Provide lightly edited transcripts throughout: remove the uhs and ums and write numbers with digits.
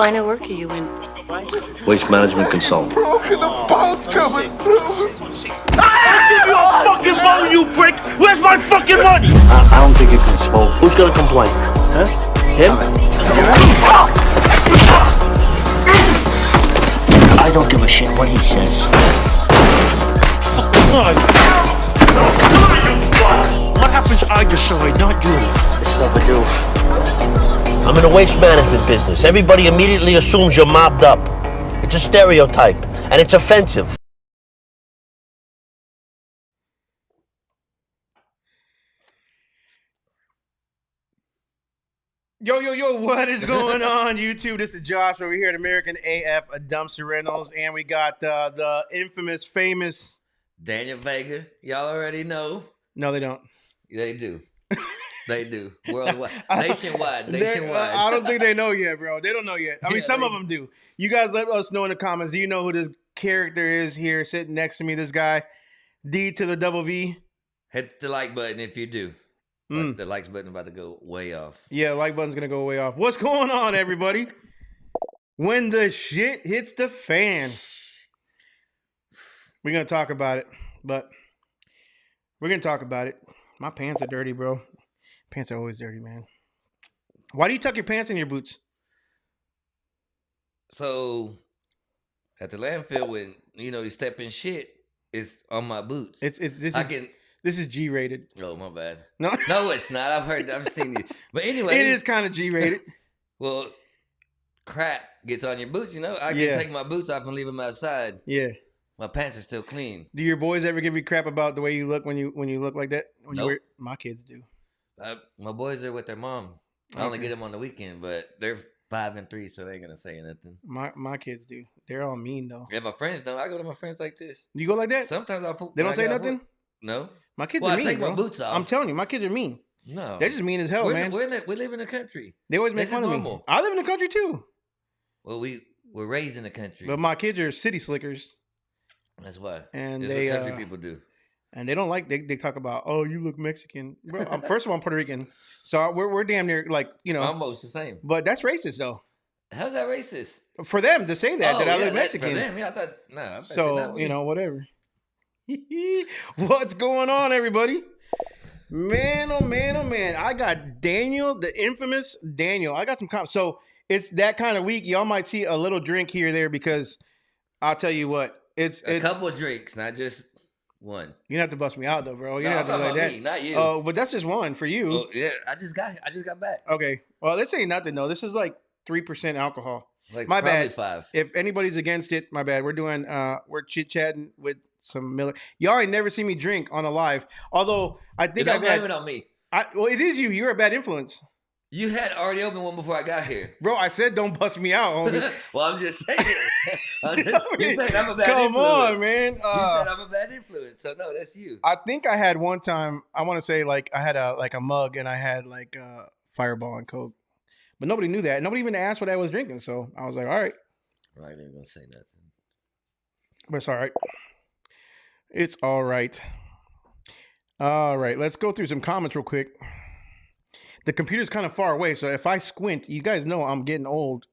line of work are you in? Waste management consultant. Broken, the boat's coming through. Give you a fucking bone, you prick! Where's my fucking money? I don't think you can smoke. Who's gonna complain? Huh? Him? I don't give a shit what he says. What happens I decide, not you? This is overdue. I'm in the waste management business. Everybody immediately assumes you're mobbed up. It's a stereotype, and it's offensive. Yo, what is going on, YouTube? This is Josh over here at American AF Dumpster Rentals, and we got the infamous, famous... Daniel Vega. Y'all already know. No, they don't. They do. They do. Worldwide. Nationwide. I don't think they know yet, bro. They don't know yet. I mean, some of them do. You guys let us know in the comments. Do you know who this character is here sitting next to me? This guy, D to the double V. Hit the like button if you do. The likes button about to go way off. Yeah, like button's going to go way off. What's going on, everybody? When the shit hits the fan. We're going to talk about it, but we're going to talk about it. My pants are dirty, bro. Pants are always dirty, man. Why do you tuck your pants in your boots? So, at the landfill, when, you step in shit, it's on my boots. This is G-rated. Oh, my bad. No, No, it's not. I've seen you. But anyway. it is kind of G-rated. Well, crap gets on your boots, I can take my boots off and leave them outside. Yeah. My pants are still clean. Do your boys ever give you crap about the way you look when you look like that? Nope. My kids do. My boys are with their mom. I only get them on the weekend, but they're 5 and 3, so they ain't gonna say nothing. My kids do. They're all mean though. Yeah, my friends don't. I go to my friends like this. You go like that? Sometimes I poop. They don't say nothing? No. My kids Well, are mean, I take bro. my boots off. I'm telling you, my kids are mean. No. They're just mean as hell, man. We live in the country. They always make This fun is of me. normal. I live in the country too. Well, we're raised in the country. But my kids are city slickers. That's why. And That's they what country people do. And they don't like they talk about, oh, you look Mexican. Bro, first of all, I'm Puerto Rican. So we're damn near like, Almost the same. But that's racist though. How's that racist? For them to say that I look For Mexican. them, yeah, I thought I So, whatever. What's going on, everybody? Man, oh man, oh man. I got Daniel, the infamous Daniel. I got some comments. So it's that kind of week. Y'all might see a little drink here or there because I'll tell you what. It's a couple of drinks, not just one. You don't have to bust me out though, bro. You No, don't I'm have to talking like about that. me, not you. Oh, but that's just one for you. Oh, yeah, I just got back. Okay. Well, this ain't nothing though. This is like 3% alcohol. Like my probably bad. 5. If anybody's against it, my bad. We're doing we're chit-chatting with some Miller. Y'all ain't never seen me drink on a live. Although I think Don't blame it on me. Well, it is you. You're a bad influence. You had already opened one before I got here. Bro, I said don't bust me out, homie. Well, I'm just saying. You saying I'm a bad Come influence. on, man. You said I'm a bad influence. So no, that's you. I think I had one time, I want to say like I had a mug and I had like Fireball and Coke. But nobody knew that. Nobody even asked what I was drinking. So I was like, all right. I ain't gonna say nothing. But it's all right. It's all right. All right. Let's go through some comments real quick. The computer's kind of far away. So if I squint, you guys know I'm getting old.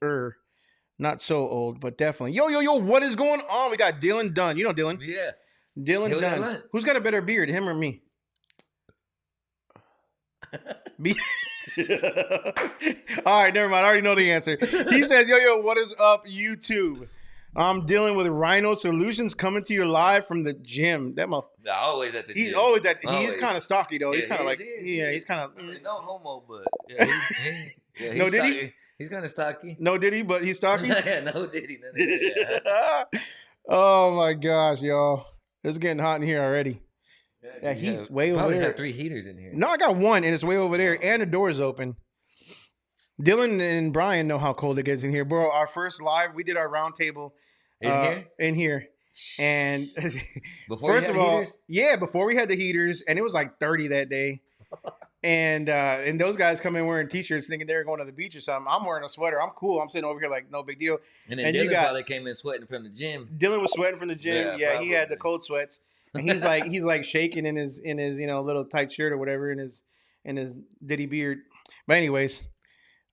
Not so old, but definitely. Yo. What is going on? We got Dylan Dunn. You know Dylan. Yeah. Dylan Dunn. Who's got a better beard, him or me? All right, never mind. I already know the answer. He says, yo, what is up, YouTube? I'm dealing with Rhino Solutions coming to you live from the gym. That motherfucker. Always at the gym. He's always at. He's kind of stocky though. He's kind of like. He's kind of. No homo, but yeah, no, did stocky. He's kind of stocky. No, did he? But he's stocky. Yeah, no, did he? Yeah. Oh my gosh, y'all! It's getting hot in here already. That heat's way over there. Probably have 3 heaters in here. No, I got one, and it's way over there, and the door is open. Dylan and Brian know how cold it gets in here, bro. Our first live, we did our round table in here, and before first of all, heaters? before we had the heaters, and it was like 30 that day. And those guys come in wearing t-shirts thinking they're going to the beach or something. I'm wearing a sweater. I'm cool. I'm sitting over here like no big deal. And then Dylan probably came in sweating from the gym. Dylan was sweating from the gym. Yeah, he had the cold sweats. And he's like shaking in his little tight shirt or whatever in his ditty beard. But anyways,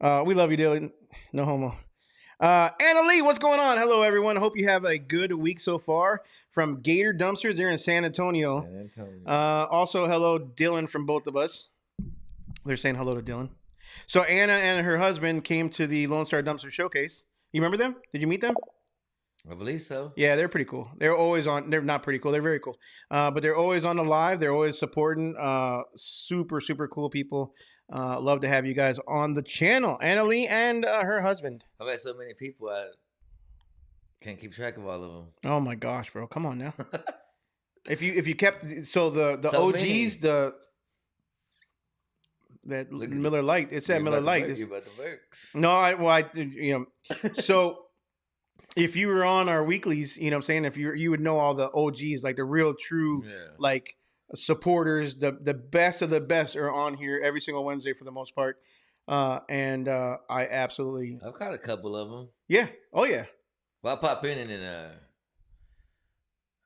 we love you, Dylan. No homo. Anna Lee, what's going on? Hello, everyone. Hope you have a good week so far. From Gator Dumpsters, they're in San Antonio. Also, hello, Dylan from both of us. They're saying hello to Dylan. So Anna and her husband came to the Lone Star Dumpster Showcase. You remember them? Did you meet them? I believe so. Yeah, they're pretty cool. They're always on. They're not pretty cool. They're very cool. But they're always on the live. They're always supporting. Super, super cool people. Love to have you guys on the channel. Anna Lee and her husband. I've had so many people, I can't keep track of all of them. Oh my gosh, bro! Come on now. if you kept the So OGs many. that Look at Miller Lite. It's that You're Miller about to Lite. burp, It's- you're about to burp. No, so if you were on our weeklies, you know what I'm saying, if you would know all the OGs, like the real true Yeah. like supporters, the best of the best are on here every single Wednesday for the most part. And I absolutely I've caught a couple of them. yeah. Oh yeah. Well, I pop in and then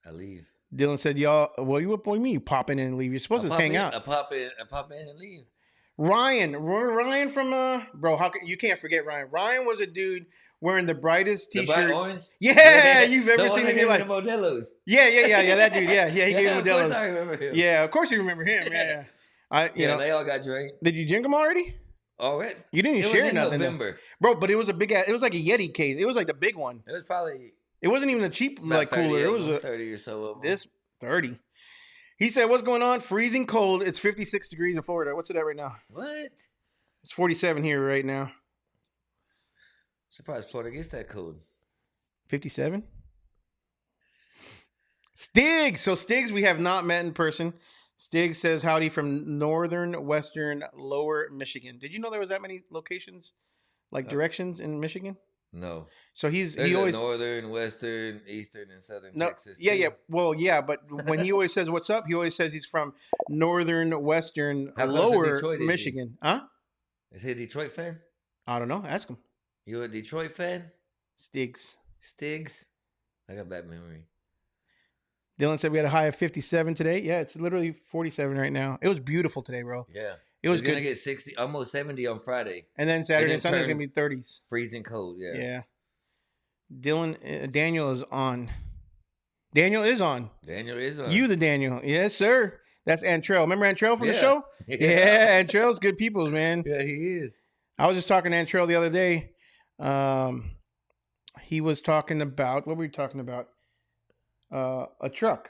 I leave. Dylan said, y'all, what do you mean you pop in and leave? You're supposed to hang out. I pop in and leave. Ryan, remember Ryan from bro, you can't forget Ryan. Ryan was a dude wearing the brightest The t-shirt. bright orange? Yeah, you've The ever one seen that in your gave me life. the Modelos. Yeah, that dude. Yeah, he gave him of course I Modelo's. remember him. Yeah, of course you remember him. Yeah. You know, they all got drank. did you drink them already? All right. You didn't It was share in nothing, though. November. Bro. But it was a big ass. It was like a Yeti case. It was like the big one. It was probably It wasn't even a cheap about like 30 cooler. It of was them, a 30 or so of them. this 30. He said, "What's going on? Freezing cold. It's 56 degrees in Florida. What's it at right now? What? It's 47 here right now. Surprised Florida gets that cold. 57. Stiggs. So Stiggs, we have not met in person. Stiggs says howdy from northern, western, lower Michigan. Did you know there was that many locations, like directions in Michigan? No. So There's he always northern, western, eastern, and southern no Texas. yeah too. yeah well yeah, but when he always says what's up, he always says he's from northern, western, How close to lower Detroit is he? Michigan. Huh? Is he a Detroit fan? I don't know. Ask him. You a Detroit fan? Stiggs. Stiggs? I got bad memory. Dylan said we had a high of 57 today. Yeah, it's literally 47 right now. It was beautiful today, bro. Yeah. It was It's gonna good. get 60, almost 70 on Friday. And then Saturday and then Sunday's turn- gonna be 30s. Freezing cold. Yeah. Yeah. Daniel is on. Daniel is on. Daniel is on. You the Daniel. Yes, sir. That's Antrell. Remember Antrell from the Yeah. show? Yeah, Antrell's good people, man. Yeah, he is. I was just talking to Antrell the other day. He was talking about, what were we talking about? A truck.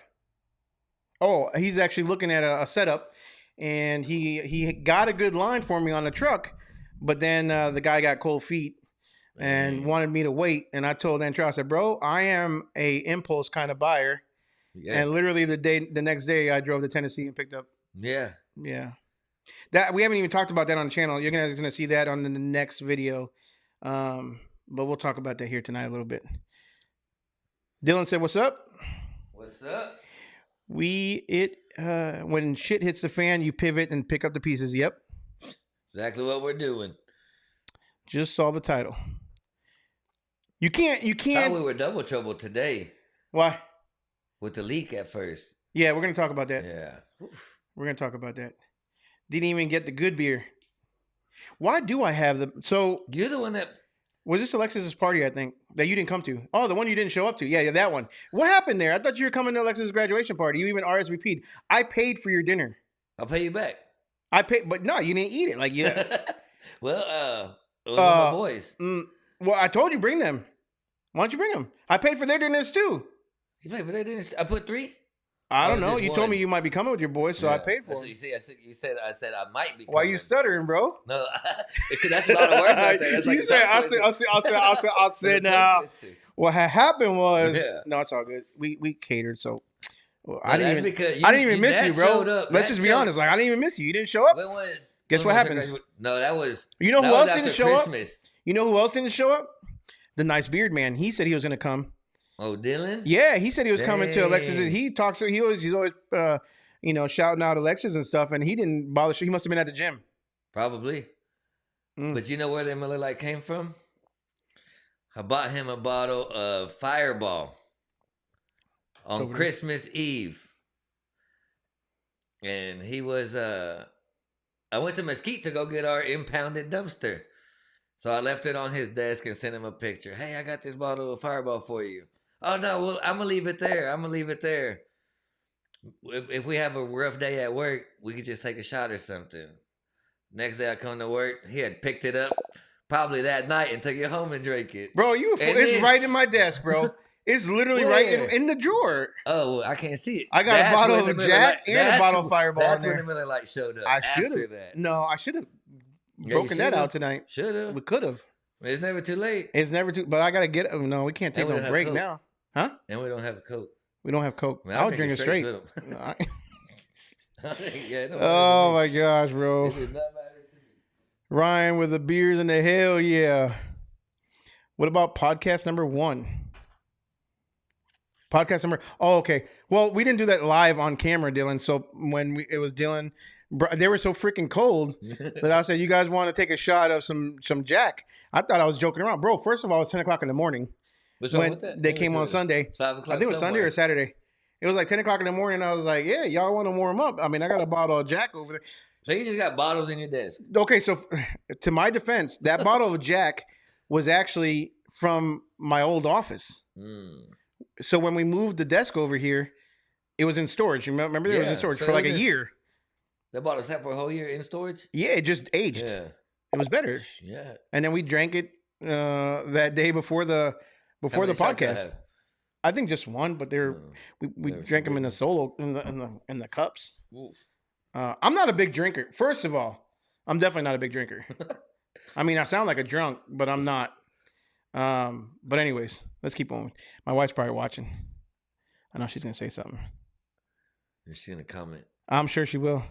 Oh, he's actually looking at a setup, and he got a good line for me on the truck, but then the guy got cold feet and wanted me to wait. And I told Antrell, I said, bro, I am a impulse kind of buyer. Yeah. And literally the next day I drove to Tennessee and picked up. Yeah. Yeah. That we haven't even talked about that on the channel. You're guys gonna see that on the next video. But we'll talk about that here tonight a little bit. Dylan said, what's up? What's up? When shit hits the fan, you pivot and pick up the pieces. Yep. Exactly what we're doing. Just saw the title. You can't Thought we were double trouble today why? with the leak at first. Yeah, we're gonna talk about that. Yeah. Oof. We're gonna talk about that. Didn't even get the good beer. Why do I have the so You're the one that was this Alexis's party, I think, that you didn't come to? Oh, the one you didn't show up to. Yeah, that one. What happened there? I thought you were coming to Alexis's graduation party. You even RSVP'd. I paid for your dinner. I'll pay you back. I paid, but no, you didn't eat it. Like, yeah. Well, it was my boys. Well, I told you bring them. Why don't you bring them? I paid for their dinners too. You paid for that dinner? I put 3? I don't Oh, know. just You told one. me you might be coming with your boys, so I Yeah. paid for So them. you see, I said I might be. Why you coming. stuttering, bro? No, because that's a lot of work right there. That's like You a said, tongue twister. I said, Tongue now. twister. What had happened was, Yeah. no, it's all good. We catered, so Well, I that's didn't because even, I didn't even miss Dad you, bro. showed up. Let's Dad just be showed- honest. Like, I didn't even miss you. You didn't show up. When was- Guess when what was happens? No, that was. You know that who was else after didn't show up? Christmas. You know who else didn't show up? The nice beard man. He said he was going to come. Oh, Dylan. Yeah, he said he was coming to Alexis. Dang. He talks. He's always shouting out Alexis and stuff, and he didn't bother. He must have been at the gym. Probably. Mm. But you know where the Miller Lite came from? I bought him a bottle of Fireball on over there. Christmas Eve. And he was I went to Mesquite to go get our impounded dumpster. So I left it on his desk and sent him a picture. Hey, I got this bottle of Fireball for you. Oh no, well I'm gonna leave it there. I'm gonna leave it there. If we have a rough day at work, we could just take a shot or something. Next day I come to work, he had picked it up probably that night and took it home and drank it. Bro, it's right in my desk, bro. It's literally right in the drawer. Oh, well, I can't see it. I got a bottle of Jack and a bottle of Fireball in That's there. when the Miller Lite showed up. I should after have. that. No, I should have Yeah, broken that out tonight. Should have. We could have. It's never too late. It's never too. But I gotta get. No, we can't take And we no don't have break Coke. now, huh? And we don't have a Coke. We don't have Coke. Man, I'll drink it straight. with 'em. No, I- Yeah, it don't matter to oh me. my gosh, bro! It does not matter to me. Ryan with the beers and the hell yeah. What about podcast number 1? Podcast number. Oh, okay. Well, we didn't do that live on camera, Dylan. So when it was Dylan, they were so freaking cold that I said, "You guys want to take a shot of some Jack?" I thought I was joking around, bro. First of all, it's 10:00 in the morning What's wrong when with that? they came on Sunday. 5 o'clock. I think it was Sunday or Saturday. It was like 10:00 in the morning. I was like, "Yeah, y'all want to warm up?" I mean, I got a bottle of Jack over there. So you just got bottles in your desk. Okay, so to my defense, that bottle of Jack was actually from my old office. So when we moved the desk over here, it was in storage. You remember it was in storage so for it like was a in- year. That bottle sat for a whole year in storage? Yeah, it just aged. Yeah. It was better. Yeah. And then we drank it that day before the How many shots y'all podcast. have? I think just one, but we Never drank them in the seen solo in the cups. Oof. I'm not a big drinker. First of all, I'm definitely not a big drinker. I mean, I sound like a drunk, but I'm not. But anyways, let's keep on. My wife's probably watching. I know she's gonna say something. She's gonna comment. I'm sure she will.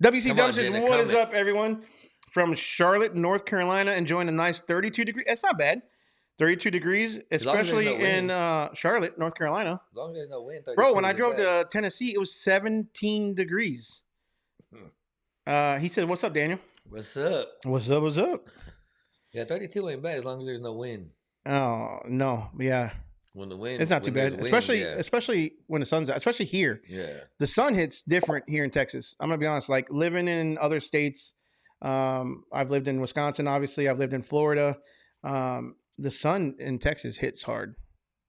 WC Come on, Dumpsters, Jenna, what is comment. up, everyone? From Charlotte, North Carolina, enjoying a nice 32 degrees. That's not bad. 32 degrees, long as there's especially no in winds. Charlotte, North Carolina. As long as there's no wind. Bro, when 32 I is drove bad. to Tennessee, it was 17 degrees. He said, "What's up, Daniel?" What's up? What's up? What's up? Yeah, 32 ain't bad as long as there's no wind. Oh no, yeah, When the wind, it's not too when there's bad. wind, Especially when the sun's out. Especially here, yeah. the sun hits different here in Texas. I'm gonna be honest. Like living in other states, I've lived in Wisconsin. Obviously, I've lived in Florida. The sun in Texas hits hard.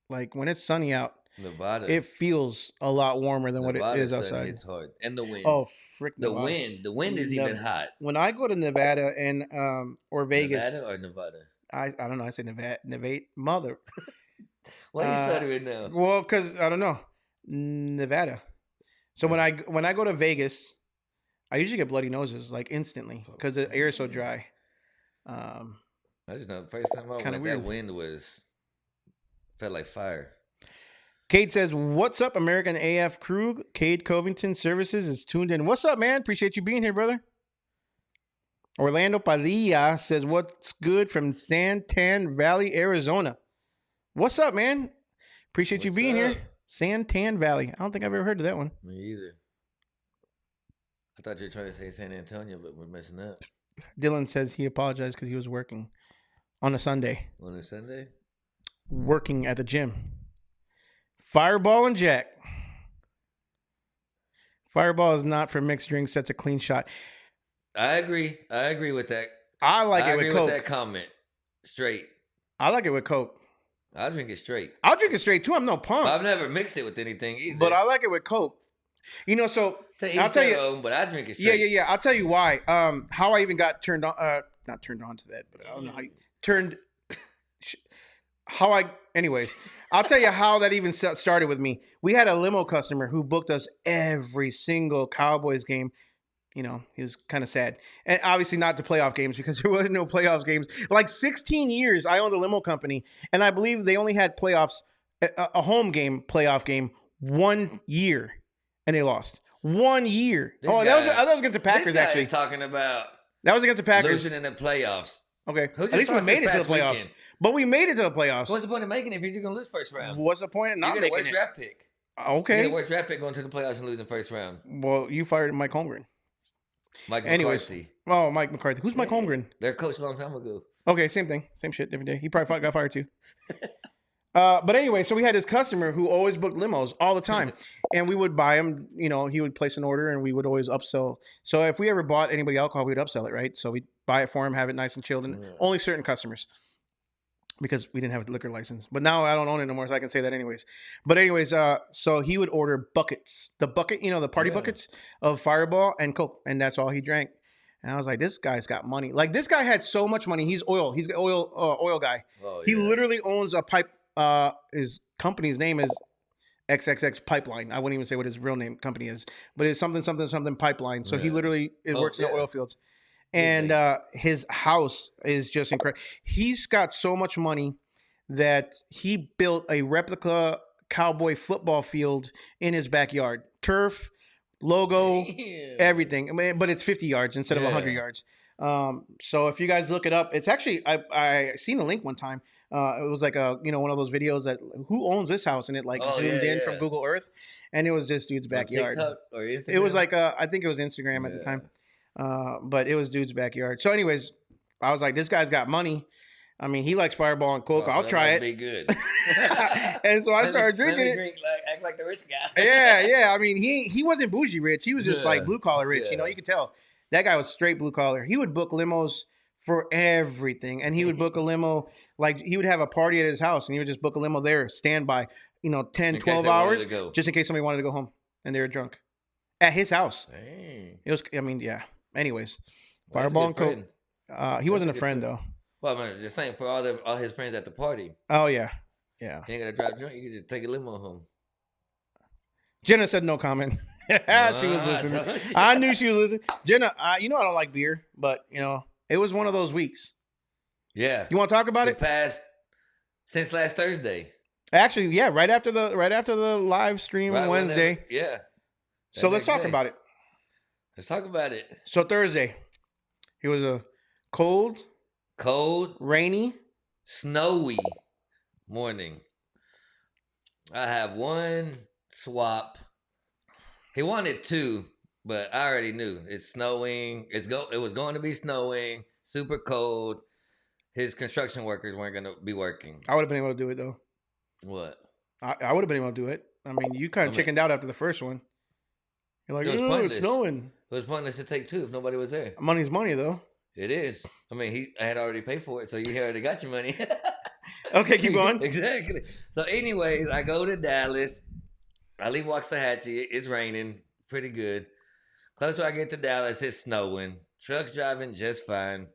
Like when it's sunny out, Nevada. it feels a lot warmer than what it Nevada is sun outside. hits hard, and the wind. Oh, frick! the Nevada. wind is even hot. When I go to Nevada and or Vegas, Nevada or Nevada? I don't know. I say Nevada, mother. Why are you stuttering now? Well, because I don't know, Nevada. So when I go to Vegas, I usually get bloody noses like instantly because the air is so dry. I just know the first time I Kinda went, weird. that wind felt like fire. Cade says, "What's up, American AF crew? Cade Covington Services is tuned in. What's up, man? Appreciate you being here, brother." Orlando Padilla says, "What's good from Santan Valley, Arizona?" What's up, man? Appreciate you What's being up? here. Santan Valley. I don't think I've ever heard of that one. Me either. I thought you were trying to say San Antonio, but we're messing up. Dylan says he apologized because he was working on a Sunday, On a Sunday? working at the gym. Fireball and Jack. Fireball is not for mixed drinks. That's a clean shot. I agree. I agree with that. I like I it agree with with Coke. that comment. Straight. I like it with Coke. I'll drink it straight. I'll drink it straight too. I'm no punk. I've never mixed it with anything either. But I like it with Coke. You know, so to I'll each tell their you. own, but I drink it Yeah, straight. yeah, yeah. I'll tell you why. How I even got turned on. Not turned on to that, but I don't know how you turned. How I. Anyways, I'll tell you how that even started with me. We had a limo customer who booked us every single Cowboys game. You know, he was kind of sad. And obviously not the playoff games because there wasn't no playoffs games. Like 16 years, I owned a limo company, and I believe they only had playoffs, a home game, playoff game, 1 year, and they lost. 1 year. This That was against the Packers, this guy actually. is talking about That was against the Packers. losing in the playoffs. Okay. Who At just least we lost made this it to the past playoffs. weekend? But we made it to the playoffs. What's the point of making it if you're going to lose first round? What's the point of You not get a making worse it? draft pick. You Okay. get a worse draft pick going to the playoffs and losing first round. Well, you fired Mike Holmgren. Mike Anyways. McCarthy. Oh, Mike McCarthy. Who's Mike Holmgren? Their coach a long time ago. Okay, same thing. Same shit, different day. He probably got fired too. But anyway, so we had this customer who always booked limos all the time, and we would buy him. You know, he would place an order, and we would always upsell. So if we ever bought anybody alcohol, we'd upsell it, right? So we'd buy it for him, have it nice and chilled, and Yeah. only certain customers, because we didn't have a liquor license. But now I don't own it no more, so I can say that anyways. But anyways, so he would order buckets, the bucket, you know, the party Yeah. buckets of Fireball and Coke, and that's all he drank. And I was like, this guy's got money. Like this guy had so much money. He's oil. He's an oil guy. Oh, He yeah. literally owns a pipe. His company's name is XXX Pipeline. I wouldn't even say what his real name company is, but it's something pipeline. So he Yeah. literally works in the yeah. oil fields. Big And league. his house is just incredible. He's got so much money that he built a replica cowboy football field in his backyard. Turf, logo, Damn. everything. I mean, but it's 50 yards instead of 100 Yeah. yards. So if you guys look it up, it's actually I seen a link one time. It was like one of those videos that who owns this house, and it like Oh, zoomed yeah, in from yeah. Google Earth, and it was this dude's On backyard. TikTok or Instagram? It was like I think it was Instagram at the time, but it was dude's backyard. So anyways, I was like, this guy's got money. I mean, he likes Fireball and Coke. Oh, so I'll that try must it. Be good. And so I started drinking it. Act like the rich guy. Yeah. I mean, he wasn't bougie rich. He was just like Yeah. blue collar rich. You know, Yeah. you could tell that guy was straight blue collar. He would book limos for everything, and he would book a limo. Like he would have a party at his house, and he would just book a limo there, standby. 10, In case 12 they wanted hours, to go. just in case somebody wanted to go home and they were drunk at his house. Dang. It was. I mean, yeah. Anyways, Well, that's a Fireball good and Coke. friend. He wasn't a a good friend friend. though. Well, I mean, just saying for all his friends at the party. Oh yeah. You ain't gotta drive drunk. You can just take a limo home. Jenna said no comment. She was listening. I knew she was listening. Jenna, I don't like beer, but it was one of those weeks. Yeah. You want to talk about The it? past since last Thursday. Actually, yeah, right after the live stream Right Wednesday. whenever- yeah. So That let's next talk day. about it. Let's talk about it. So Thursday, it was a cold, Cold, rainy. snowy morning. I have one swap. He wanted two, but I already knew it's snowing. It was going to be snowing, super cold. His construction workers weren't going to be working. I would have been able to do it though. What? I would have been able to do it. I mean, you kind of chickened out after the first one. You're like, It was oh, it's pointless. snowing. It was pointless to take two if nobody was there. Money's money though. It is. I mean, I had already paid for it, so you already got your money. Okay, keep going. Exactly. So, anyways, I go to Dallas. I leave Waxahachie. It's raining pretty good. Closer I get to Dallas, it's snowing. Truck's driving just fine.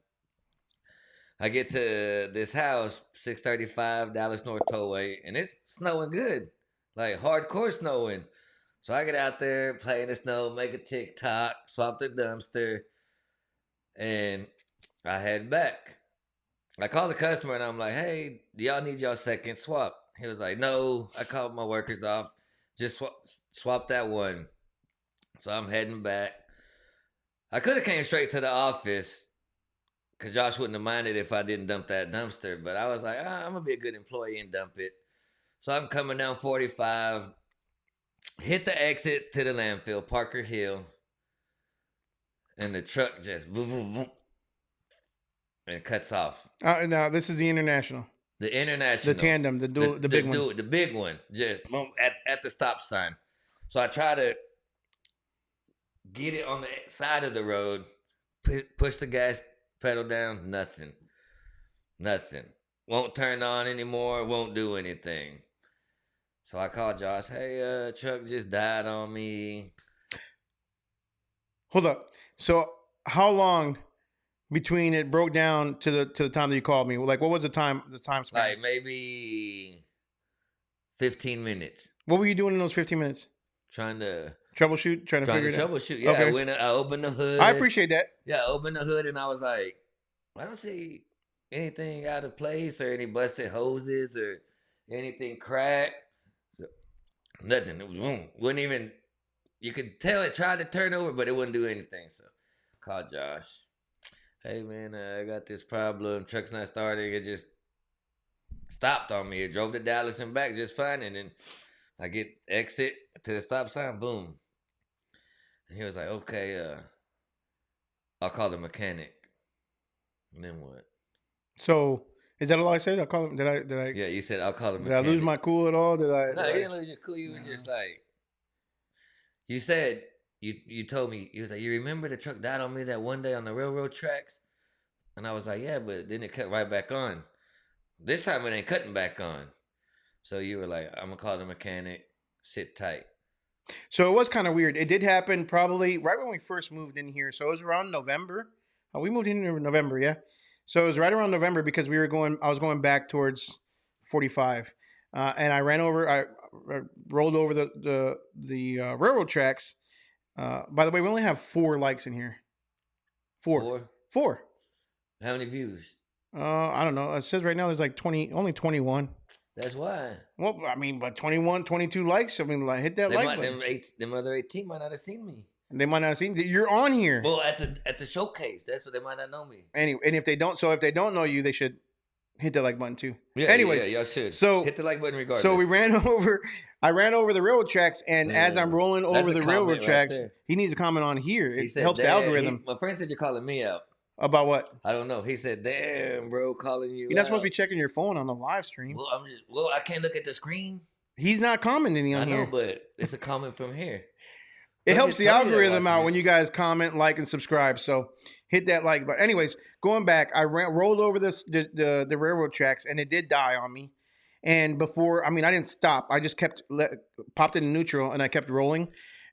I get to this house, 635 Dallas North Tollway, and it's snowing good. Like hardcore snowing. So I get out there, play in the snow, make a TikTok, swap the dumpster, and I head back. I called the customer and I'm like, hey, do y'all need y'all second swap? He was like, no, I called my workers off. Just swap that one. So I'm heading back. I could have came straight to the office because Josh wouldn't have minded if I didn't dump that dumpster. But I was like, I'm going to be a good employee and dump it. So I'm coming down 45, hit the exit to the landfill, Parker Hill. And the truck just boom, boom, boom, and cuts off. Now this is the international, The international. the tandem, the dual, the big one. The big one. Just boom, at the stop sign. So I try to get it on the side of the road, push the gas pedal down, nothing. Won't turn on anymore, won't do anything. So I called Josh, hey, truck just died on me. Hold up. So how long between it broke down to the time that you called me? Like, what was the time span? Like maybe 15 minutes. What were you doing in those 15 minutes? Trying to Troubleshoot, trying to figure it out. troubleshoot. Yeah, Okay. I opened the hood. I appreciate that. Yeah, I opened the hood and I was like, I don't see anything out of place or any busted hoses or anything cracked. Nothing. It was boom. Wouldn't even. You could tell it tried to turn over, but it wouldn't do anything. So, called Josh. Hey man, I got this problem. Truck's not starting. It just stopped on me. It drove to Dallas and back just fine, and then I get exit to the stop sign. Boom. And he was like, "Okay, I'll call the mechanic." And then what? So Is that all I said? I call him. Did I? Yeah, you said I'll call him. Did I lose my cool at all? Did I? No, you didn't lose your cool. You was just like, you said, you told me, you was like, you remember the truck died on me that one day on the railroad tracks? And I was like, yeah, but then it cut right back on. This time it ain't cutting back on. So you were like, I'm going to call the mechanic, sit tight. So it was kind of weird. It did happen probably right when we first moved in here. So it was around November. We moved in November, yeah. So it was right around November because I was going back towards 45. And I rolled over the railroad tracks. By the way, we only have 4 likes in here. 4. How many views? I don't know. It says right now there's like only 21. That's why. Well, I mean, but 21, 22 likes. I mean, like, hit that like button. Them other 18 might not have seen me. They might not have seen. You're on here. Well, at the showcase, that's what they might not know me. Anyway, and if they don't know you, they should hit the like button too. Yeah. Anyways, yeah, y'all should. So hit the like button regardless. So I ran over the railroad tracks, and as I'm rolling over the railroad tracks, he needs to comment on here. It helps the algorithm. My friend said you're calling me out. About what? I don't know. He said, "Damn, bro, calling you." You're not supposed to be checking your phone on the live stream. Well, I can't look at the screen. He's not commenting on here. I know, but it's a comment from here. It helps the algorithm out when you guys comment, like, and subscribe. So hit that like button. Anyways, going back, I rolled over the railroad tracks, and it did die on me. And before, I didn't stop. I just popped it in neutral, and I kept rolling.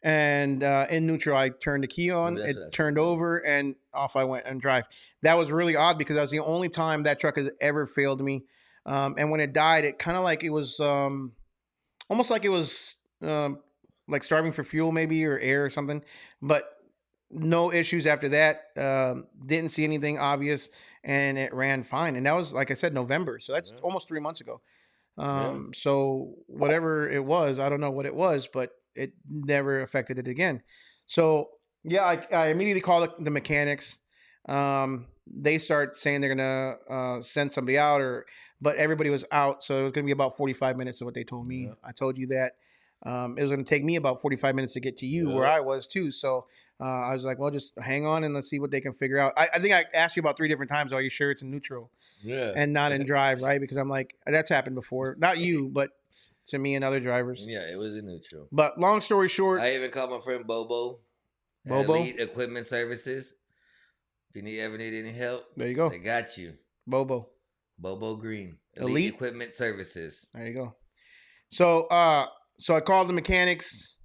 And in neutral, I turned the key on. It turned over, and off I went and drive. That was really odd because that was the only time that truck has ever failed me. And when it died, it kind of like it was almost like it was like starving for fuel, maybe, or air or something. But no issues after that. Didn't see anything obvious, and it ran fine. And that was, like I said, November. So that's almost 3 months ago. So whatever it was, I don't know what it was, but it never affected it again. So yeah, I immediately called the mechanics. They start saying they're gonna send somebody out, but everybody was out, so it was gonna be about 45 minutes of what they told me. I told you that. It was gonna take me about 45 minutes to get to you where I was too. So I was like, well, just hang on and let's see what they can figure out. I think I asked you about 3 different times. Are you sure it's in neutral? Yeah. And not in drive, right? Because I'm like, that's happened before. Not you, but to me and other drivers. Yeah, it was in neutral. But long story short, I even called my friend Bobo. Elite Equipment Services. If you ever need any help, there you go. They got you. Bobo Green. Elite Equipment Services. There you go. So I called the mechanics,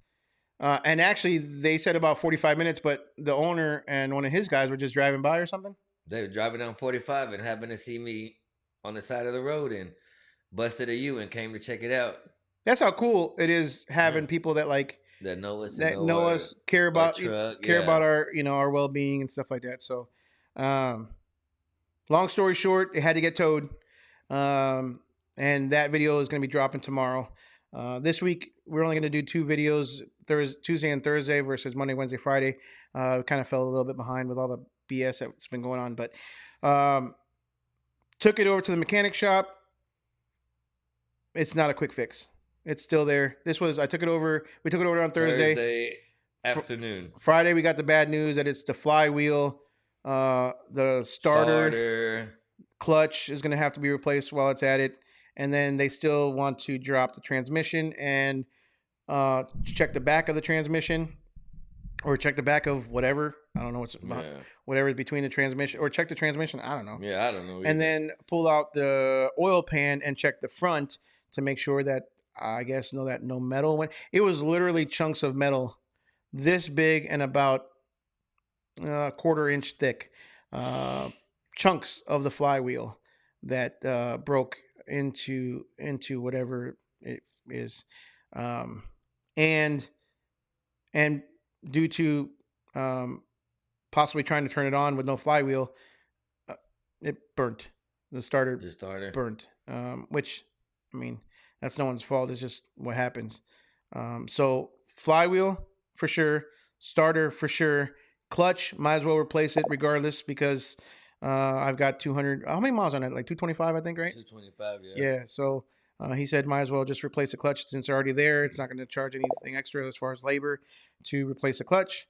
and actually they said about 45 minutes, but the owner and one of his guys were just driving by or something. They were driving down 45 and happened to see me on the side of the road and busted a U and came to check it out. That's how cool it is having people that know us, care about our our well-being and stuff like that. So, long story short, it had to get towed, and that video is going to be dropping tomorrow. This week we're only going to do 2 videos: Tuesday and Thursday versus Monday, Wednesday, Friday. Kind of fell a little bit behind with all the BS that's been going on, but took it over to the mechanic shop. It's not a quick fix. It's still there. We took it over on Thursday afternoon. Friday, we got the bad news that it's the flywheel, the starter, clutch is going to have to be replaced while it's at it. And then they still want to drop the transmission and check the back of the transmission, or check the back of whatever. I don't know whatever is between the transmission, or check the transmission. I don't know. Yeah, I don't know either. And then pull out the oil pan and check the front to make sure that, that no metal went. It was literally chunks of metal this big and about a quarter-inch thick, chunks of the flywheel that broke into whatever it is, and due to possibly trying to turn it on with no flywheel, it burnt. The starter burnt, which, that's no one's fault. It's just what happens. So flywheel for sure, starter for sure, clutch might as well replace it regardless, because I've got 200. How many miles on it? Like 225, I think, right? 225, yeah. Yeah. So he said might as well just replace the clutch since they're already there. It's not going to charge anything extra as far as labor to replace the clutch.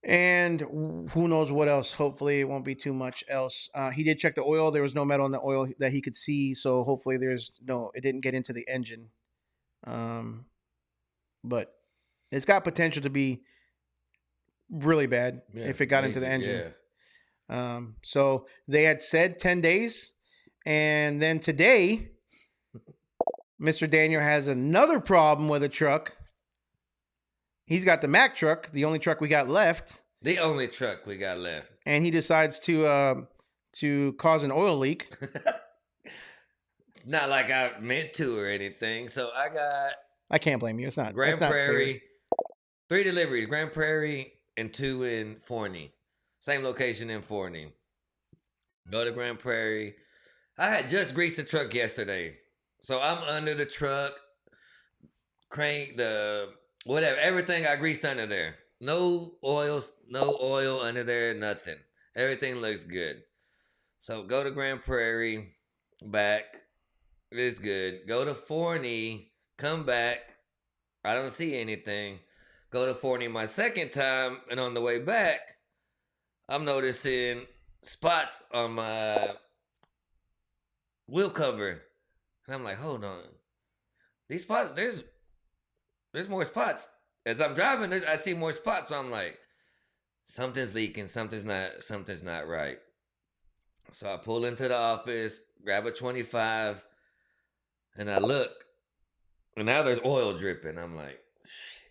And who knows what else. Hopefully it won't be too much else. He did check the oil. There was no metal in the oil that he could see, so hopefully it didn't get into the engine. But it's got potential to be really bad if it got into the engine. So they had said 10 days, and then today Mr. Daniel has another problem with a truck. He's got the Mack truck, the only truck we got left. The only truck we got left. And he decides to cause an oil leak. Not like I meant to or anything. So I can't blame you. It's not Grand that's not Prairie. 3 deliveries, Grand Prairie and 2 in Forney. Same location in Forney. Go to Grand Prairie. I had just greased the truck yesterday. So I'm under the truck. Crank the whatever, everything I greased under there. No oil under there, nothing. Everything looks good. So go to Grand Prairie, back. It's good. Go to Forney, come back. I don't see anything. Go to Forney my second time, and on the way back, I'm noticing spots on my wheel cover. And I'm like, hold on. These spots, there's more spots. As I'm driving, I see more spots. So I'm like, something's leaking. Something's not right. So I pull into the office, grab a 25, and I look. And now there's oil dripping. I'm like, shit.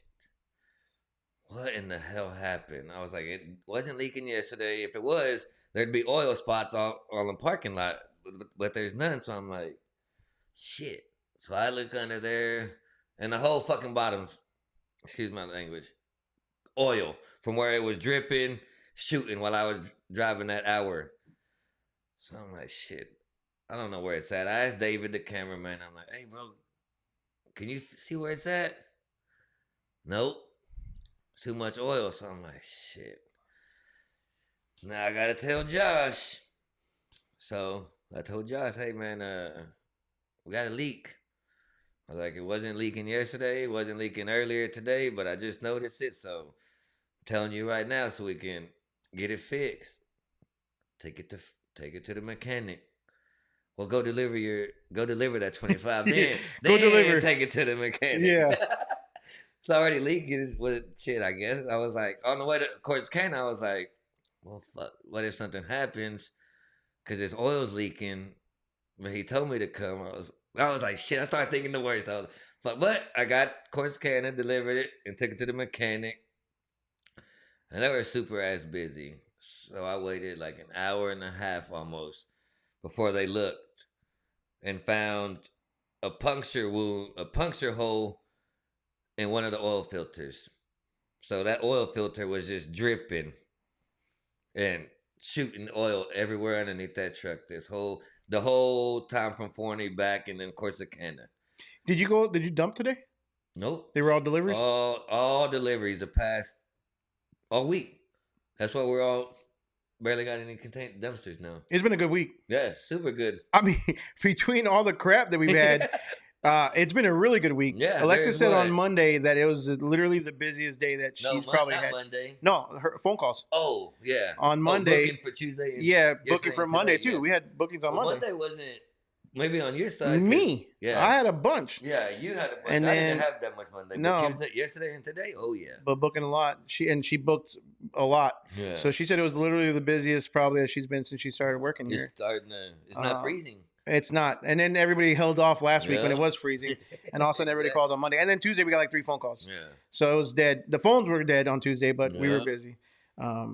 What in the hell happened? I was like, it wasn't leaking yesterday. If it was, there'd be oil spots all on the parking lot. But there's none. So I'm like, shit. So I look under there. And the whole fucking bottom, excuse my language, oil from where it was dripping, shooting while I was driving that hour. So I'm like, shit, I don't know where it's at. I asked David, the cameraman, I'm like, hey, bro, can you see where it's at? Nope. Too much oil. So I'm like, shit. Now I got to tell Josh. So I told Josh, hey, man, we got a leak. I was like, it wasn't leaking yesterday, it wasn't leaking earlier today, but I just noticed it, so I'm telling you right now so we can get it fixed. Take it to the mechanic. Well, go deliver that 25 then. Go deliver. Take it to the mechanic. Yeah. It's already leaking with shit, I guess. I was like, on the way to Corsicana, I was like, well, fuck, what if something happens? Because this oil's leaking, but he told me to come. I was like, shit, I started thinking the worst. I was like, but I got Corsicana, delivered it, and took it to the mechanic. And they were super ass busy. So I waited like an hour and a half almost before they looked and found a puncture hole in one of the oil filters. So that oil filter was just dripping and shooting oil everywhere underneath that truck. The whole time from Forney back and then Corsicana. Did you dump today? Nope. They were all deliveries? All deliveries the past all week. That's why we're all barely got any contained dumpsters now. It's been a good week. Yeah, super good. I mean, between all the crap that we've had, it's been a really good week. Yeah, Alexis said what? on Monday that it was literally the busiest day that she's probably not had. Monday. No, her phone calls. Oh, yeah. On Monday. Booking for Tuesday. Yeah, booking for Monday today, too. yeah. We had bookings on Monday. Monday wasn't maybe on your side. Me. Yeah. I had a bunch. Yeah, you had a bunch. And I then, didn't have that much Monday. no. But Tuesday, yesterday and today, oh yeah. But booking a lot. She booked a lot. Yeah. So she said it was literally the busiest probably that she's been since she started working here. It's not freezing. It's not. And then everybody held off last week when Yeah. it was freezing. And all of a sudden everybody called on Monday. And then Tuesday we got like 3 phone calls. Yeah. So it was dead. The phones were dead on Tuesday, but we were Yeah. busy.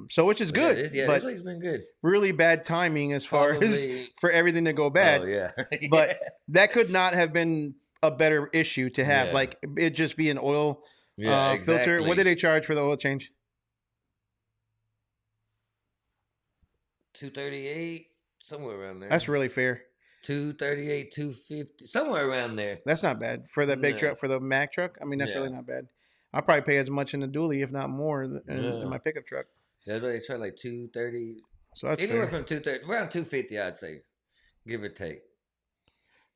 So which is good. This but week's been good. really bad timing as far as Probably- for everything to go bad. Oh yeah. But that could not have been a better issue to have. Yeah. Like it just be an oil yeah, filter. exactly. What did they charge for the oil change? $238, somewhere around there. That's really fair. $238, $250, somewhere around there. That's not bad for that big No. truck, for the Mack truck. I mean, that's Yeah. really not bad. I'll probably pay as much in the dually, if not more, in Yeah. my pickup truck. That's why they charge like $230, So that's anywhere fair. from $230, around $250, I'd say, give or take.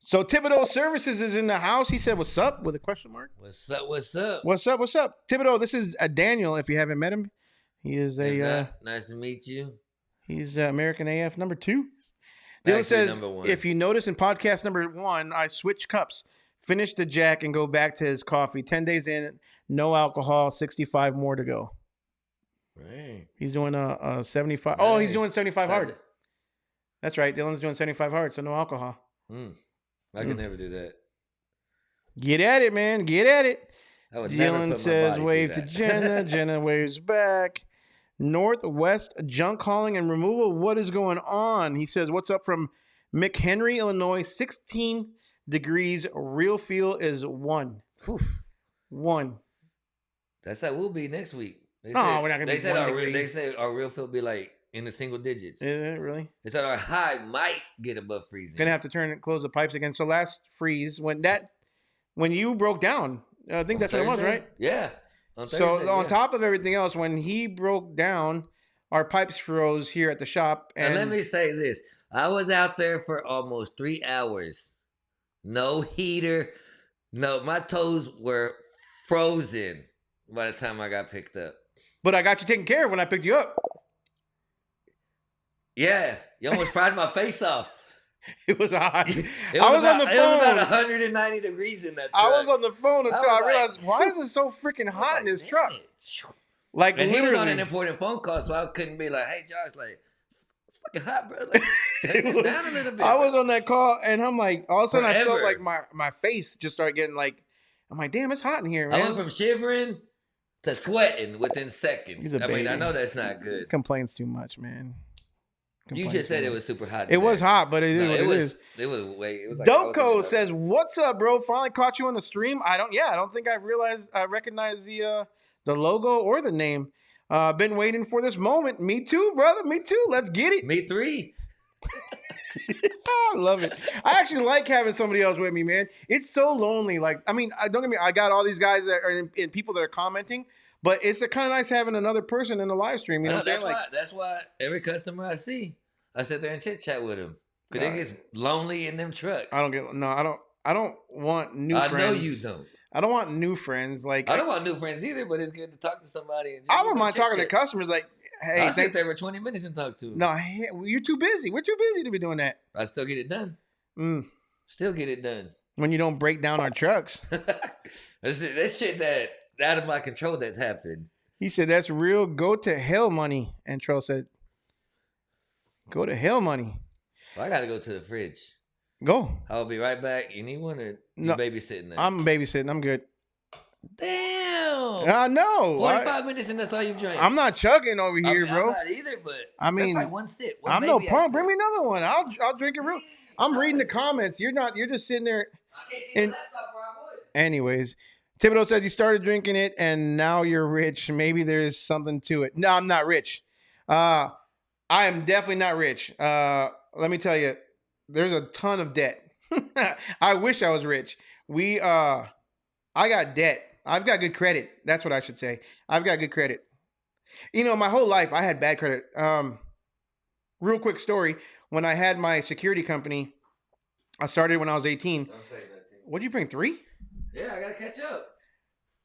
So Thibodeau Services is in the house. He said, "What's up?" with a question mark. What's up? What's up? What's up? What's up, Thibodeau? This is Daniel. If you haven't met him, He is If a not, nice to meet you. he's American AF number 2. Dylan Actually, says, number 1. if you notice in podcast number 1, I switch cups, finish the Jack, and go back to his coffee. 10 days in, no alcohol, 65 more to go. Right. He's doing a 75. Oh, he's Nice. doing 75 hard. Excited. That's right. Dylan's doing 75 hard, so no alcohol. I could never do that. Get at it, man. Get at it. I would never Dylan put my says, body wave through to that. Jenna. Jenna waves back. Northwest junk hauling and removal. What is going on? He says, what's up from McHenry, Illinois? 16 degrees. Real feel is 1. Whew. 1. That's how we'll be next week. They No, said- we're not gonna they be said 1 our degree. They said our real feel be like in the single digits. Is it really? They said our high might get above freezing. Gonna have to close the pipes again. So last freeze, when you broke down, I think On that's what it was, Thursday? right? Yeah. On So Thursday, on yeah. top of everything else, when he broke down, our pipes froze here at the shop. And let me say this: I was out there for almost 3 hours. No heater. No, my toes were frozen by the time I got picked up. but I got you taken care of when I picked you up. Yeah, you almost fried my face off. It was hot. It I was on the It was about phone. 190 degrees in that truck. I was on the phone until I was realized, like, why is it so freaking I was hot like, in this "Damn truck? it." Like And he was on literally. an important phone call, so I couldn't be like, "Hey, Josh, like, it's fucking hot, bro. Like, take It this was- down a little bit." I was bro." on that call, and I'm like, all of a sudden, I felt Forever. like my face just started getting like, I'm like, damn, it's hot in here, I man. went from shivering to sweating within seconds. He's a I mean, I baby. know that's not good. Complains too much, man. You Complains just said too it much. was super hot. It was today. hot, but it is No, what it it was. is. It was way. It was like I was in Doko the says, "What's up, bro? Finally caught you on the stream. I don't think I realized I recognized the logo or the name. Been waiting for this moment. Me too, brother. Me too. Let's get it. Me 3. I love it. I actually like having somebody else with me, man. It's so lonely. Like, I mean, don't get me. I got all these guys that are and people that are commenting, but it's kind of nice having another person in the live stream. You know what I'm saying? That's why every customer I see, I sit there and chit chat with them because it gets lonely in them trucks. I don't want new I friends. know you don't. I don't want new friends. Like, I don't want new friends either, but it's good to talk to somebody. And just, I don't mind talking to customers. Like, hey, I sit there for 20 minutes and talk to them. No, hey, you're too busy. We're too busy to be doing that. I still get it done. Mm. Still get it done. When you don't break down our trucks. That's shit that out of my control that's happened. He said, that's real go to hell money. And Trell said, go to hell money. Well, I got to go to the fridge. Go. I'll be right back. You need one or you No, babysitting there? I'm babysitting. I'm good. Damn. I know. 45 minutes and that's all you've drank. I'm not chugging over here, I'm bro. not either, but I mean, that's like one sip. One I'm no baby punk. sip. Bring me another one. I'll drink it real. I'm reading the comments. You're not. You're just sitting there. I can't see And- the laptop where I would. Anyways, Thibodeau says you started drinking it and now you're rich. Maybe there's something to it. No, I'm not rich. I am definitely not rich. Let me tell you, there's a ton of debt. I wish I was rich. I got debt. I've got good credit. That's what I should say. I've got good credit. You know, my whole life I had bad credit. Real quick story. When I had my security company, I started when I was 18. Don't say that thing. What'd you bring? 3? Yeah, I gotta catch up.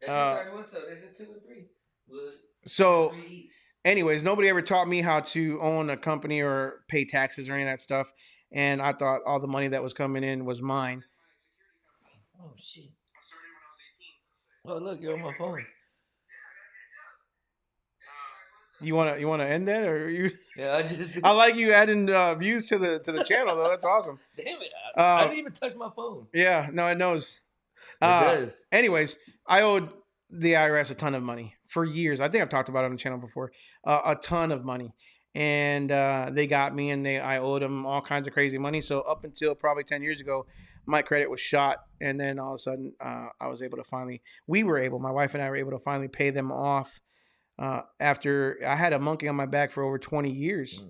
That's 31, so this is 2 and 3. Well, So 3 each. anyways, nobody ever taught me how to own a company or pay taxes or any of that stuff. And I thought all the money that was coming in was mine. Oh shit. Oh look, you're on my phone. You wanna end that, or you? Yeah, I just. I like you adding views to the channel though. That's awesome. Damn it! I didn't even touch my phone. Yeah, no, it knows. It does. Anyways, I owed the IRS a ton of money for years. I think I've talked about it on the channel before. A ton of money, and they got me, and I owed them all kinds of crazy money. So up until probably 10 years ago, my credit was shot, and then all of a sudden, I was able to finally. My wife and I were able to finally pay them off. After I had a monkey on my back for over 20 years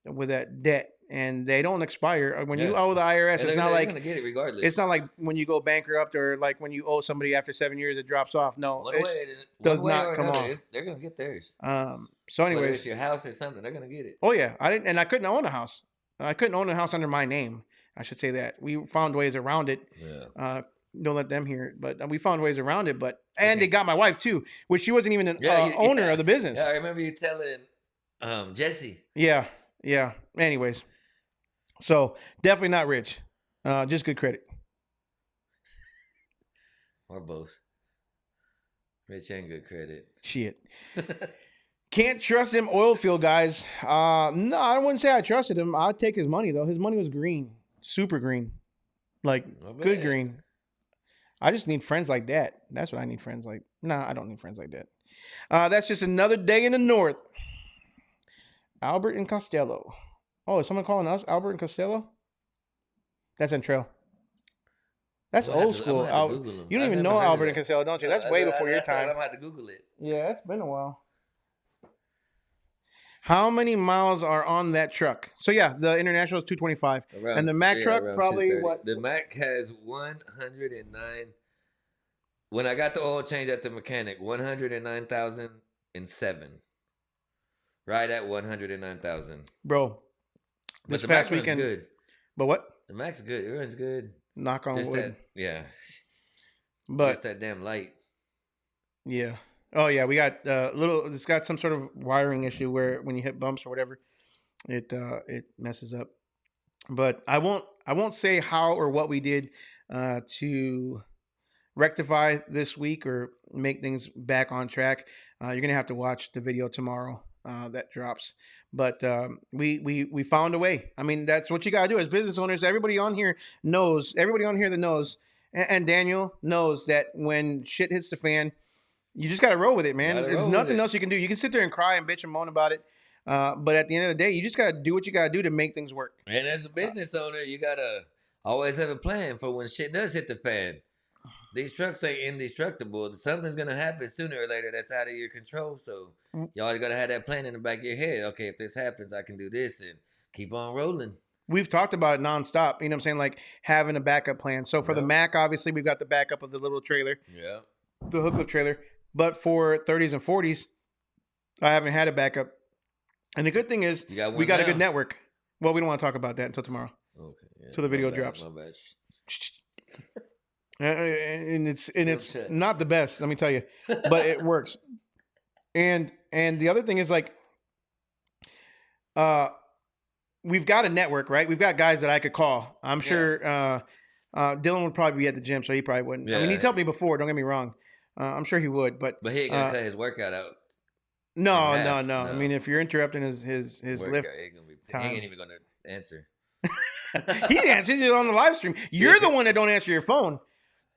with that debt, and they don't expire. When you owe the IRS, And it's not they're like gonna get it regardless. it's not like when you go bankrupt or like when you owe somebody after 7 years, it drops off. No, One it way, does one way not or come another, off. they're gonna get theirs. So Whether anyways, it's your house or something, they're gonna get it. oh yeah, I couldn't own a house. I couldn't own a house under my name. I should say that. We found ways around it. Yeah. don't let them hear it. But we found ways around it. And they got my wife too, which she wasn't even an Yeah, owner of the business. Yeah, I remember you telling Jesse. Yeah. Anyways, so definitely not rich. Just good credit. Or both. Rich and good credit. Shit. Can't trust them oil field guys. No, I wouldn't say I trusted him. I'd take his money though. His money was green, super green, like good green. I just need friends like that. That's what I need friends like. Nah, I don't need friends like that. That's just another day in the north. Albert and Costello. Oh, is someone calling us Albert and Costello? That's Entrail. That's old school. You don't even know Albert and Costello, don't you? That's way before your time. I'm going to have to Google it. Yeah, it's been a while. How many miles are on that truck? So yeah, the International is 225, and the Mack truck probably what? The Mack has 109. When I got the oil change at the mechanic, 109,007. Right at 109,000. Bro, this the past Mack weekend. Good. But what? The Mack's good. It runs good. Knock on wood. Yeah. But just that damn light. Yeah. Oh yeah, we got it's got some sort of wiring issue where when you hit bumps or whatever, it messes up. But I won't say how or what we did to rectify this week or make things back on track. You're gonna have to watch the video tomorrow that drops. But we found a way. I mean, that's what you gotta do as business owners. Everybody on here that knows, and Daniel knows that when shit hits the fan, you just gotta roll with it, man. There's nothing else you can do. You can sit there and cry and bitch and moan about it, but at the end of the day, you just gotta do what you gotta do to make things work. And as a business owner, you gotta always have a plan for when shit does hit the fan. These trucks ain't indestructible. Something's gonna happen sooner or later that's out of your control. So you always gotta have that plan in the back of your head. Okay, if this happens, I can do this and keep on rolling. We've talked about it nonstop. You know what I'm saying? Like having a backup plan. So for the Mack, obviously, we've got the backup of the little trailer. Yeah. The hook lift trailer. But for 30s and 40s, I haven't had a backup. And the good thing is we got a good network. Well, we don't want to talk about that until tomorrow. Okay. Yeah. Till the video drops. My bad. And it's not the best, let me tell you, but it works. And the other thing is like, we've got a network, right? We've got guys that I could call. I'm sure Dylan would probably be at the gym, so he probably wouldn't. Yeah. I mean, he's helped me before. Don't get me wrong. I'm sure he would, but he ain't gonna cut his workout out. No. I mean, if you're interrupting his lift, he ain't even gonna answer. He answers it on the live stream. You're the one that don't answer your phone.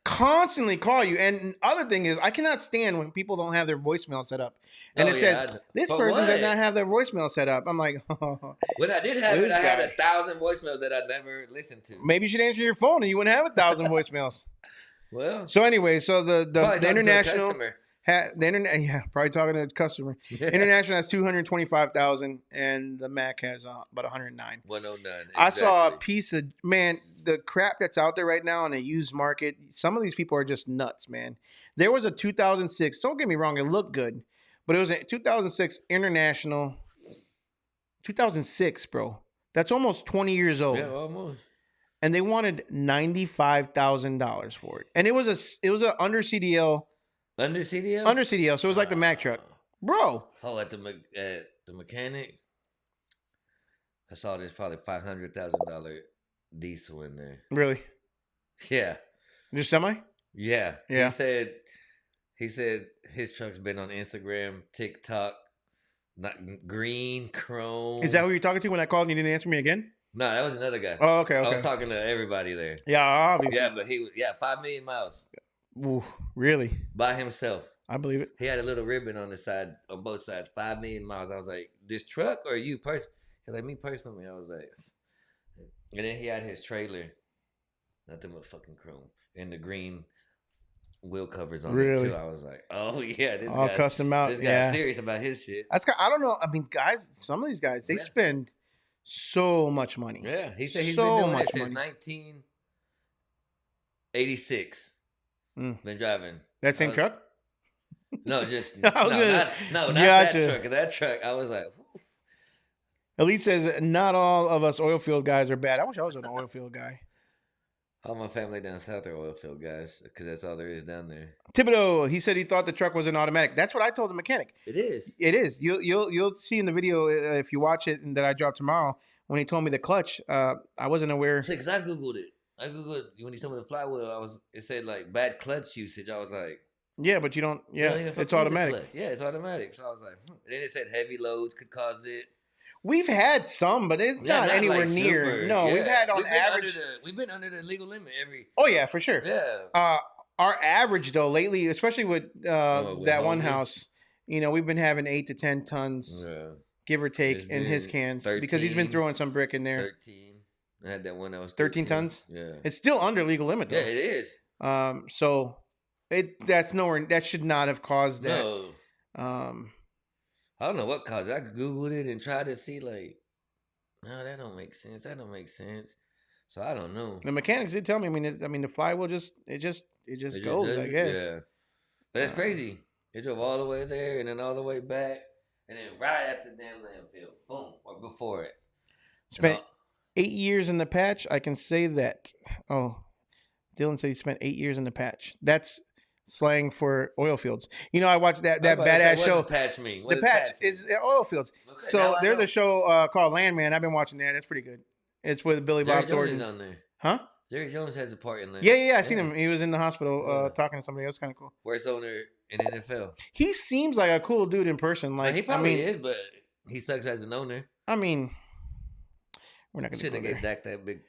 Constantly call you. And other thing is, I cannot stand when people don't have their voicemail set up. And it says, this person does not have their voicemail set up. I'm like, oh. When I did have it, I had 1,000 voicemails that I never listened to. Maybe you should answer your phone and you wouldn't have 1,000 voicemails. Well. So anyway, so the international... probably talking to a customer. International has 225,000, and the Mack has about 109. 109. Exactly. I saw a piece of the crap that's out there right now in the used market. Some of these people are just nuts, man. There was a 2006. Don't get me wrong, it looked good, but it was a 2006 International. 2006, bro. That's almost 20 years old. Yeah, almost. And they wanted $95,000 for it, and it was a under CDL. Under CDL? Under CDL, so it was like the Mack truck. Bro. Oh, at the mechanic? I saw there's probably $500,000 diesel in there. Really? Yeah. Just semi? Yeah. Yeah. He said his truck's been on Instagram, TikTok, not green, chrome. Is that who you're talking to when I called and you didn't answer me again? No, that was another guy. Oh, okay. I was talking to everybody there. Yeah, obviously. Yeah, but 5 million miles. Ooh, really? By himself. I believe it. He had a little ribbon on the side, on both sides, 5 million miles. I was like, this truck or you personally? He was like, me personally. I was like, and then he had his trailer, nothing but fucking chrome, and the green wheel covers on it too. I was like, oh yeah, this all guy, custom out. This guy's serious about his shit. I don't know. I mean, guys, some of these guys, they spend so much money. Yeah, he said he's been doing it since 1986. Been driving. That same truck? No, just not that truck. That truck, I was like, whew. Elite says not all of us oil field guys are bad. I wish I was an oil field guy. All my family down south are oil field guys because that's all there is down there. Thibodeau, he said he thought the truck was an automatic. That's what I told the mechanic. It is. It is. You'll see in the video if you watch it and that I drop tomorrow when he told me the clutch. I wasn't aware. Because I googled it. I googled when he told me the flywheel. It said like bad clutch usage. I was like, Yeah, but you don't. Yeah, it's automatic. Yeah, it's automatic. So I was like, And then it said heavy loads could cause it. We've had some, but it's not anywhere like near. super. No, Yeah. we've had on average. We've been under the legal limit every. Oh yeah, for sure. Yeah. Our average though lately, especially with with that one Homie? house, we've been having 8 to 10 tons, Yeah. give or take, It's in his been cans because he's been 13. throwing some brick in there. 13. I had that one that was 13 tons? Yeah. It's still under legal limit though. Yeah, it is. So that's nowhere. That should not have caused that. No. I don't know what caused it. I googled it and tried to see like, no, that don't make sense. That don't make sense. So I don't know. The mechanics did tell me. I mean, the flywheel just goes. does I it? guess. Yeah. But it's crazy. It drove all the way there and then all the way back, and then right at the damn landfill, boom, or before it. Spent 8 years in the patch. I can say that. Oh, Dylan said he spent 8 years in the patch. That's slang for oil fields. I watched that badass show. What does patch mean? What The does patch mean? is oil fields. Okay, So now I there's know. a show called Landman. I've been watching that. That's pretty good. It's with Billy Jerry Bob Jones Thornton. is on there. Huh? Jerry Jones has a part in there. Yeah. I seen him. He was in the hospital Yeah. talking to somebody else. Kind of cool. Worst owner in NFL. He seems like a cool dude in person. Like He probably is, but he sucks as an owner. I mean, we're not Should gonna have go gave there. Dak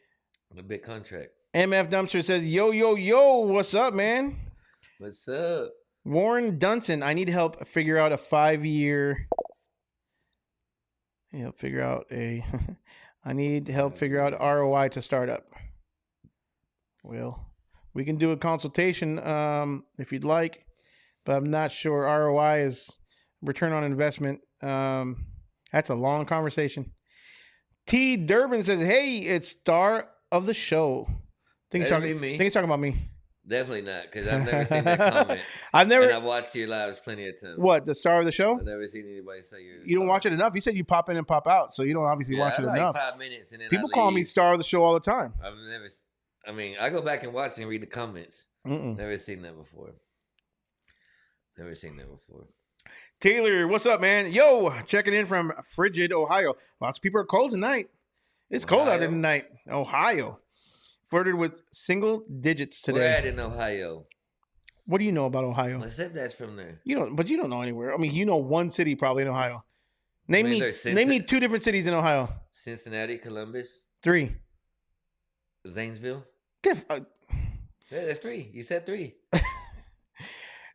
the big contract. MF Dumpster says, yo, what's up, man? What's up? Warren Dunson, I need help figure out a 5-year. I need help figure out ROI to start up. Well, we can do a consultation if you'd like, but I'm not sure ROI is return on investment. That's a long conversation. T. Durbin says, hey, it's star of the show. Think he's That'd be me. talking about me. Definitely not, because I've never seen that comment. I've never. And I've watched your lives plenty of times. What, the star of the show? I've never seen anybody say you're the You don't star. watch it enough. You said you pop in and pop out, so you don't obviously Yeah, watch it I like enough. 5 minutes and then People I call me leave. star of the show all the time. I've never. I mean, I go back and watch and read the comments. Mm-mm. Never seen that before. Never seen that before. Taylor, what's up, man? Yo, checking in from frigid Ohio. Lots of people are cold tonight. It's cold out there Ohio? tonight. Ohio. Flirted with single digits today. We're at in Ohio. What do you know about Ohio? My stepdad's from there. But you don't know anywhere. I mean, you know one city probably in Ohio. Name I mean, me there's name me 2 different cities in Ohio. Cincinnati, Columbus, 3. Zanesville. Diff- Yeah, that's 3. You said 3.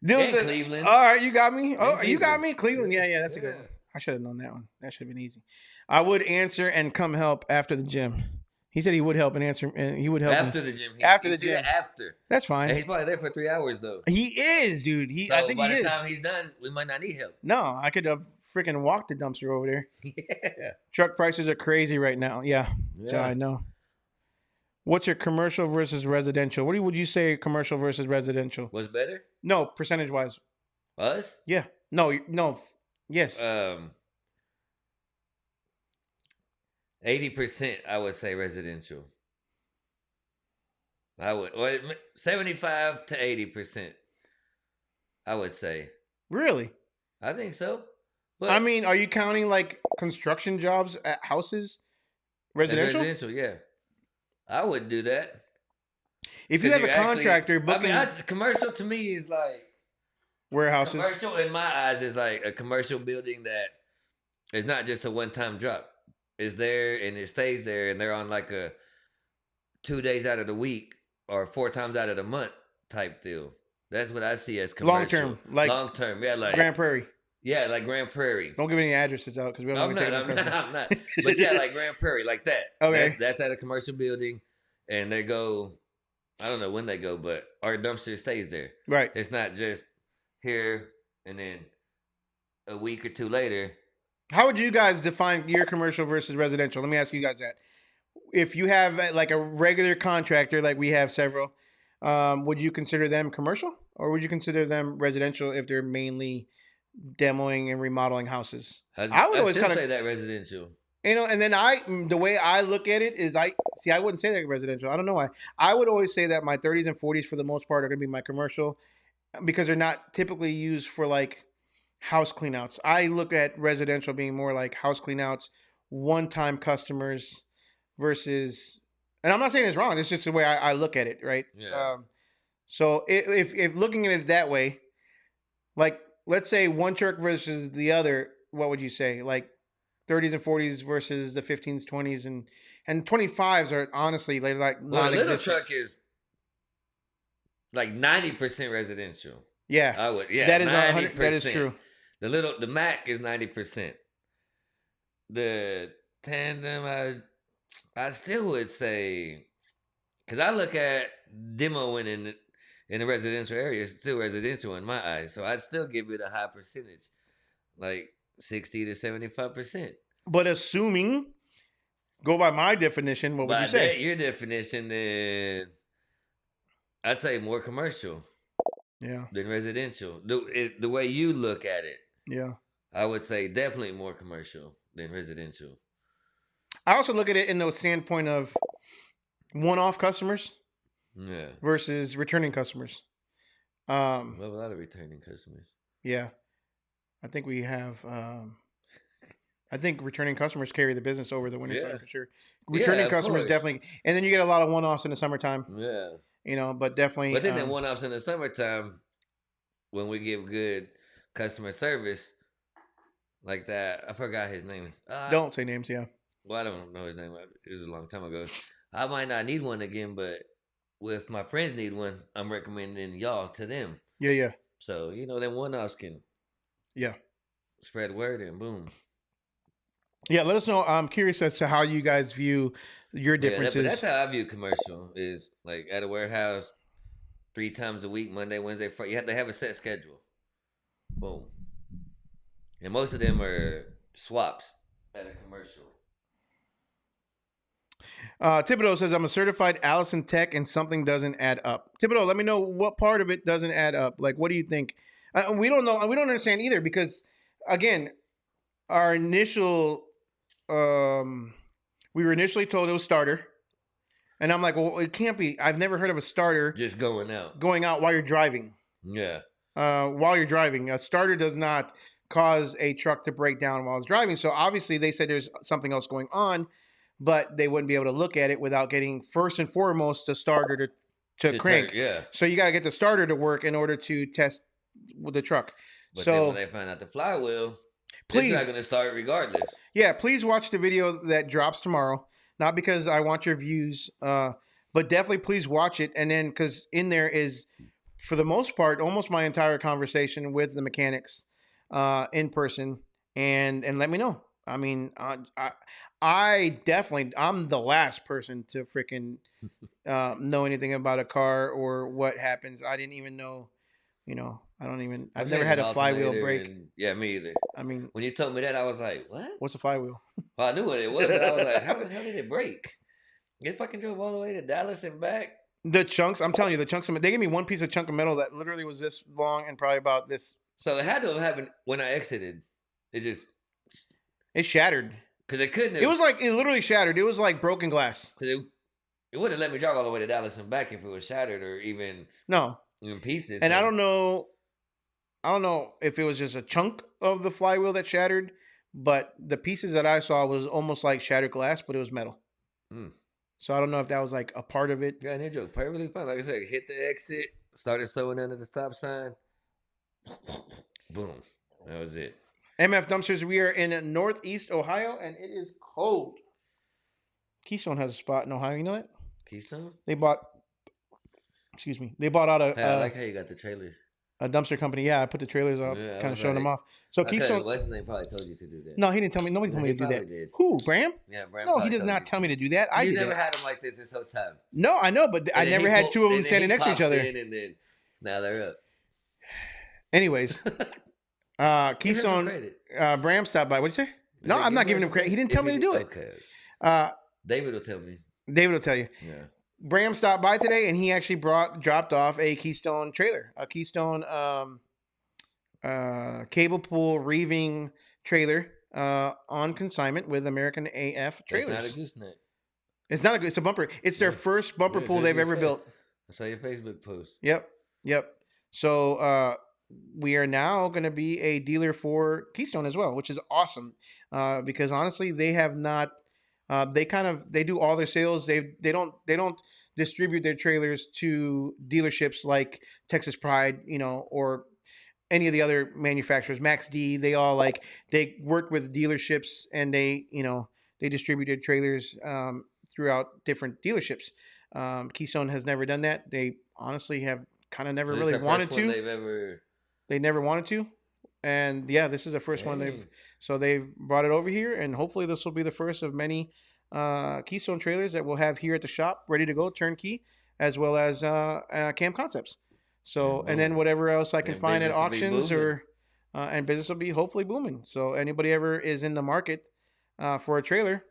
Dylan And said- Cleveland. All right, you got me. Oh, And you got Cleveland. me. Cleveland. Yeah, that's a good Yeah. one. I should have known that one. That should have been easy. I would answer and come help after the gym. He said he would help and answer, and he would help After me. the gym. After You the see that gym. After. That's fine. And he's probably there for 3 hours though. He is, dude. So I think by he the is. time he's done, we might not need help. No, I could have freaking walked the dumpster over there. Yeah. Truck prices are crazy right now. Yeah, I know. What's your commercial versus residential? What would you say commercial versus residential? What's better? No, percentage wise. Us? Yeah. No. Yes. 80%, I would say residential. I would, or 75 to 80%. I would say. Really? I think so. But I mean, are you counting like construction jobs at houses? Residential? Residential, yeah. I would do that. If you have a contractor booking commercial to me is like warehouses. commercial in my eyes is like a commercial building that is not just a one-time drop. It's there and it stays there, and they're on like a 2 days out of the week or 4 times out of the month type deal. That's what I see as commercial. Long term, yeah, like Grand Prairie. Yeah, like Grand Prairie. Don't give any addresses out because we don't. I'm not. But yeah, like Grand Prairie, like that. Okay. That's at a commercial building, and they go. I don't know when they go, but our dumpster stays there. Right. It's not just here and then a week or 2 later. How would you guys define your commercial versus residential? Let me ask you guys that. If you have like a regular contractor, like we have several, would you consider them commercial or would you consider them residential if they're mainly demoing and remodeling houses? I would always still kinda- say that residential. You know, and then the way I look at it is I wouldn't say that residential. I don't know why. I would always say that my 30s and 40s for the most part are going to be my commercial because they're not typically used for like house cleanouts. I look at residential being more like house cleanouts, one-time customers versus, and I'm not saying it's wrong. It's just the way I look at it, right? Yeah. So if looking at it that way, like let's say one truck versus the other, what would you say? Like 30s and 40s versus the 15s, 20s, and 25s are honestly like Well, a little non-existent. truck is like 90% residential. Yeah, I would. Yeah, that is 90%. that is true. The Mac is 90%. The tandem, I still would say, because I look at demoing in the residential area, it's still residential in my eyes. So I'd still give it a high percentage, like 60 to 75%. But assuming, go by my definition, what would you say? Your definition, then I'd say more commercial Yeah, than residential. The way you look at it, yeah. I would say definitely more commercial than residential. I also look at it in the standpoint of one-off customers Yeah. versus returning customers. We have a lot of returning customers. Yeah, I think we have. I think returning customers carry the business over the winter time for sure. Returning of customers course. definitely, and then you get a lot of one-offs in the summertime. Yeah. You know, but definitely. But then the one-offs in the summertime, when we give good customer service like that, I forgot his name. Don't say names. Yeah. Well, I don't know his name. It was a long time ago. I might not need one again, but if my friends need one, I'm recommending y'all to them. Yeah. Yeah. So, you know, then one-offs can spread word and boom. Yeah. Let us know. I'm curious as to how you guys view your differences. But that's how I view commercial is like at a warehouse 3 times a week, Monday, Wednesday, Friday. You have to have a set schedule. Boom. And most of them are swaps at a commercial. Thibodeau says, I'm a certified Allison tech and something doesn't add up. Thibodeau, let me know what part of it doesn't add up. Like, what do you think? We don't know. We don't understand either because, again, our initial, we were initially told it was starter. And I'm like, well, it can't be. I've never heard of a starter Just going out while you're driving. Yeah. While you're driving. A starter does not cause a truck to break down while it's driving. So obviously they said there's something else going on, but they wouldn't be able to look at it without getting first and foremost the starter to crank. Yeah. So you got to get the starter to work in order to test with the truck. But so then when they find out the flywheel, please, it's not going to start regardless. Yeah, please watch the video that drops tomorrow. Not because I want your views, but definitely please watch it. And then because in there is, for the most part, almost my entire conversation with the mechanics in person, and let me know. I mean, I definitely, I'm the last person to freaking know anything about a car or what happens. I didn't even know, you know, I've never had a flywheel break. Yeah, me either. I mean, when you told me that, I was like, what? What's a flywheel? Well, I knew what it was, but I was like, how the hell did it break? It fucking drove all the way to Dallas and back. The chunks, I'm telling you, the chunks, they gave me one piece of chunk of metal that literally was this long and probably about this. So it had to have happened when I exited. It shattered. Because it couldn't have. It was like, it literally shattered. It was like broken glass. Because it wouldn't let me drive all the way to Dallas and back if it was shattered or even in pieces. And so. I don't know if it was just a chunk of the flywheel that shattered, but the pieces that I saw was almost like shattered glass, but it was metal. So I don't know if that was like a part of it. Yeah, and it drove perfectly fine. Like I said, hit the exit, started slowing down at the stop sign. Boom. That was it. MF Dumpsters, we are in Northeast Ohio, and it is cold. Keystone has a spot in Ohio. You know that? Keystone? They bought out a... Hey, I like how you got the trailers. A dumpster company. Yeah, I put the trailers up, kind of showing them off. So Keystone... What's his name probably told you to do that. No, he didn't tell me. Nobody told me to do that. Did. Who, Bram? Yeah, Bram. No, he does not tell me to do that. I You never had them like this whole time. No, I know, but I never had two of them standing next to each other. And then now they're up. Anyways, Keystone, Bram stopped by. What'd you say? No, I'm not giving him credit. He didn't tell me to do it. Okay. David will tell me. David will tell you. Yeah. Bram stopped by today, and he actually dropped off a Keystone trailer, a Keystone cable pull reeving trailer. on consignment with American AF That's trailers. not a gooseneck. It's not a good. It's a bumper. It's their first bumper Yeah, pool just they've you ever said. built. I saw your Facebook post. Yep. So we are now going to be a dealer for Keystone as well, which is awesome. Because honestly, they have not. They do all their sales. They don't distribute their trailers to dealerships like Texas Pride, or any of the other manufacturers. Max D, they all they work with dealerships and they distributed trailers throughout different dealerships. Keystone has never done that. They honestly have kind of never This really the first wanted one to. They've ever. They never wanted to, and yeah, this is the first one Dang. they've brought it over here, and hopefully this will be the first of many Keystone trailers that we'll have here at the shop, ready to go, turnkey, as well as Cam Concepts. So, and then whatever else I can And find at business will be auctions booming. and business will be hopefully booming. So anybody ever is in the market for a trailer,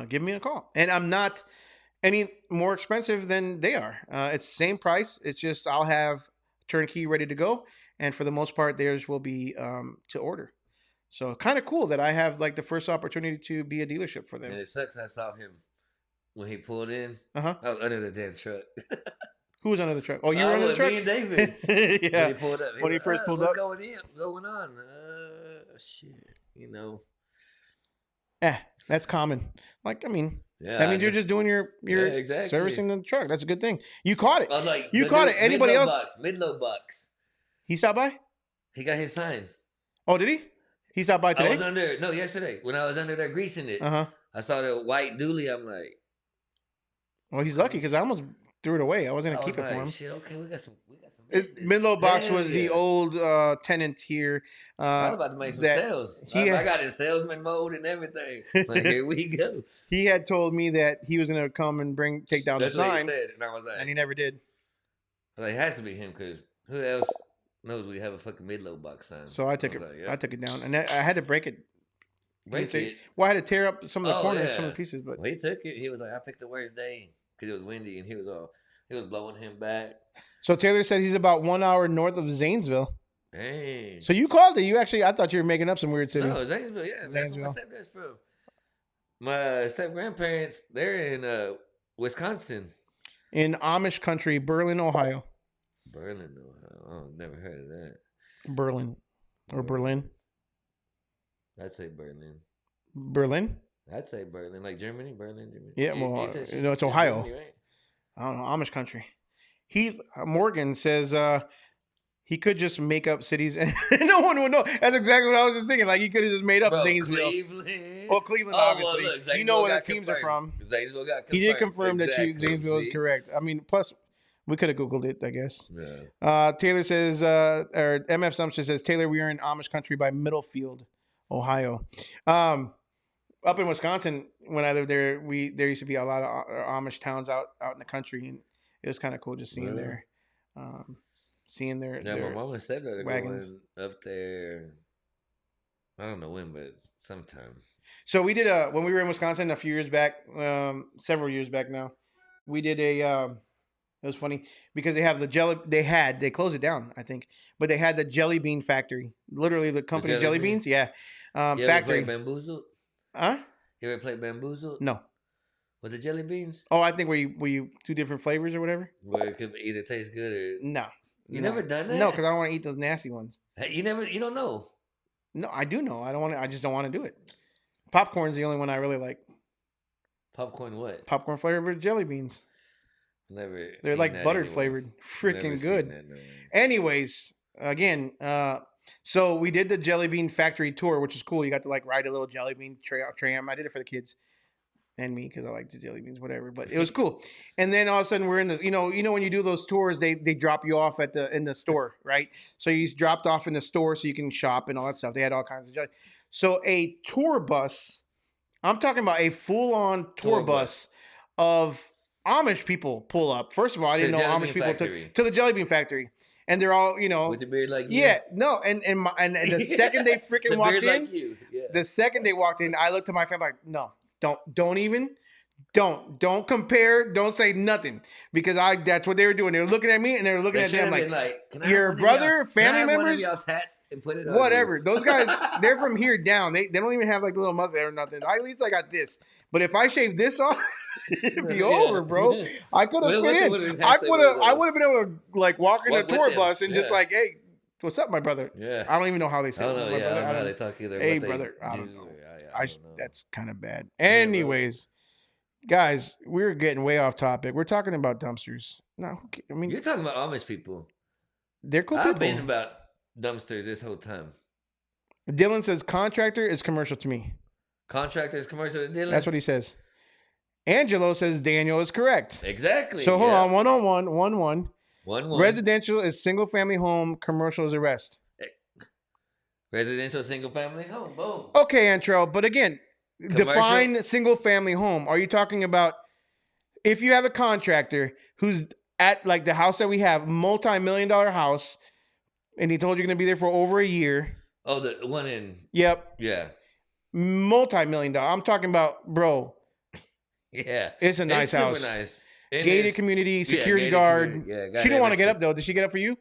give me a call. And I'm not any more expensive than they are. It's the same price. It's just I'll have turnkey ready to go, and for the most part, theirs will be to order. So kind of cool that I have the first opportunity to be a dealership for them. And it sucks. I saw him when he pulled in. Uh-huh. I was under the damn truck. Who was under the truck? Oh, you were under the truck? Me and David. Yeah. When he pulled up. When he first pulled up. What's going on? Shit. That's common. Yeah. That means you're just doing your exactly. servicing the truck. That's a good thing. You caught it. I was like, You caught it. Anybody else? Midlow box. He stopped by? He got his sign. Oh, did he? He stopped by I was today? yesterday when I was under there greasing it. Uh-huh. I saw the white dually. I'm like, Well, he's lucky because I almost threw it away. I was gonna keep it for him. Shit, okay, we got some It's, business. Menlo Box Hell was the yeah. old tenant here. I was about to make some that sales. he- I got in salesman mode and everything. Like, here we go. He had told me that he was gonna come and take down That's the what sign, he said, and I was like, and he never did. it has to be him because who else knows we have a fucking midlow box sign? So I took it. was like, yeah. I took it down, and I had to break it. Break it. Well, I had to tear up some of the Oh, corners, yeah. some of the pieces, but Well, he took it. He was like, I picked the worst day because it was windy and he was blowing him back. so Taylor said he's about 1 hour north of Zanesville. Dang. So you called it. I thought you were making up some weird city. No, Zanesville, yeah. That's where my Zanesville. stepdad's from. My step grandparents, they're in Wisconsin. In Amish country, Berlin, Ohio. Berlin, Ohio. I've never heard of that. Berlin or Berlin. I'd say Berlin. Berlin. I'd say Berlin, like Germany, Berlin, Germany. Yeah, well, it's Ohio. Germany, right? I don't know, Amish country. Morgan says he could just make up cities and no one would know. That's exactly what I was just thinking. Like he could have just made up Bro, Zanesville. Cleveland. Well, Cleveland, Oh, obviously. well, look, You know where the Zanesville teams got are from. confirmed. Zanesville got confirmed. He did confirm that Exactly, Zanesville is see? correct. I mean, plus we could have Googled it, I guess. Yeah. Taylor says, or MF Sumption says, Taylor, we are in Amish country by Middlefield, Ohio. Up in Wisconsin, when I lived there, there used to be a lot of Amish towns out in the country, and it was kind of cool just seeing their Yeah, my mom and stepdad are wagons. going up there. I don't know when, but sometime. So we did when we were in Wisconsin a few years back, several years back now. We did it was funny because they have they closed it down, I think, but they had the jelly bean factory, literally the company jelly jelly bean? beans, yeah, You factory. ever play Bamboozled? Huh? You ever play Bamboozled? No. With the jelly beans? Oh, I think where you two different flavors or whatever. Where it could either taste good or No. You never done that? No, because I don't want to eat those nasty ones. Hey, you don't know. No, I do know. I just don't want to do it. Popcorn's the only one I really like. Popcorn what? Popcorn flavored jelly beans. Never. They're seen like that buttered anywhere. flavored. Never Freaking seen good. that, no. Anyways, again, so we did the jelly bean factory tour, which is cool. You got to ride a little jelly bean tram. I did it for the kids and me because I like the jelly beans, whatever. But it was cool. And then all of a sudden we're in the, you know when you do those tours, they drop you off in the store, right? So you dropped off in the store so you can shop and all that stuff. They had all kinds of jelly. So a tour bus, I'm talking about a full-on tour bus of Amish people pull up. First of all, I didn't know Amish people took to the jelly bean factory, and they're all with the beard like you. Yeah, no, and the second they freaking the walked beard in, like you. Yeah. the second they walked in, I looked to my family like, no, don't compare, don't say nothing because that's what they were doing. They were looking at me and they were looking at them like can I your have one of brother, y'all- family can I have one of members. y'all's hats? and put it on Whatever. you. Those guys, they're from here down. They don't even have like little mustache or nothing. At least I got this. But if I shave this off, it'd be Yeah. over, bro. I could have Well, fit what in. the- I say would what have. it I was. would have been able to like walk in Walk the with tour them. bus and just Yeah. like, hey, what's up, my brother? Yeah. I don't even know how they I say don't it. know. My Yeah, brother. I don't know how don't- they talk either. Hey, what they brother. I don't do. know. I don't know. That's kind of bad. bro. Anyways, guys, we're getting way off topic. We're talking about dumpsters. No, I mean You're talking about Amish people. they're cool I've people. been about dumpsters this whole time. Dylan says contractor is commercial to me. Contractors, commercial dealing. That's what he says. Angelo says Daniel is correct. Exactly. So hold yeah. on, 1-on-1. 1-1. Residential is single family home. Commercial is a rest. Residential single family home. Boom. Okay, Antrell, but again, Commercial? define single family home. Are you talking about if you have a contractor who's at like the house that we have, multi-million-dollar house, and he told you're going to be there for over a year? Oh, the one in. Yep, Yeah. multi-million-dollar. I'm talking about, bro. Yeah. It's a nice super house. nice. And Gated it's- community, yeah, security gated guard. community. Yeah, got She didn't want to get everything. up though. Did she get up for you?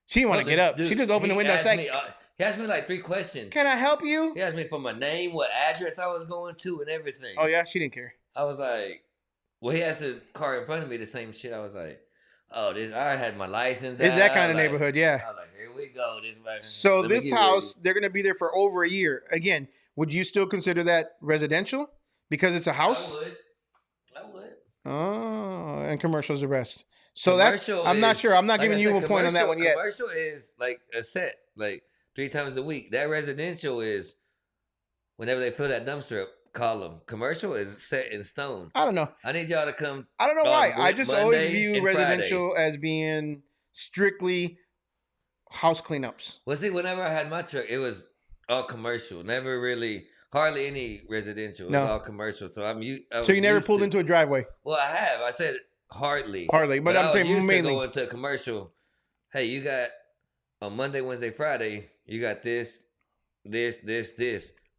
She didn't want to No, get up. dude, She just opened the he window. asked Like, me, he asked me like 3 questions. can I help you? He asked me for my name, what address I was going to, and everything. Oh yeah, she didn't care. I was like, well, he asked the car in front of me the same shit. I was like, oh, this. I had my license. It's that out, kind of like- neighborhood, yeah. I was like, here we go. So Let me this get house, they're gonna be there for over a year. Again, would you still consider that residential because it's a ready. house? I would. Oh, and commercial is the rest. So that's. Commercial I'm not is- sure. I'm not like giving I you said, a point on that one yet. Commercial is like a set, like 3 times a week. That residential is whenever they fill that dumpster up, call them. Commercial is set in stone. I don't know. I need y'all to come. I don't know on why. I just always Monday view and residential as being strictly house cleanups. Well, see, whenever I had my truck, it was all commercial. Never really, hardly any residential. It No. was all commercial. So So you never pulled into a driveway, Well, I have. I said hardly. hardly, but I I'm was saying used mainly. to going to a commercial. Hey, you got on Monday, Wednesday, Friday. You got this.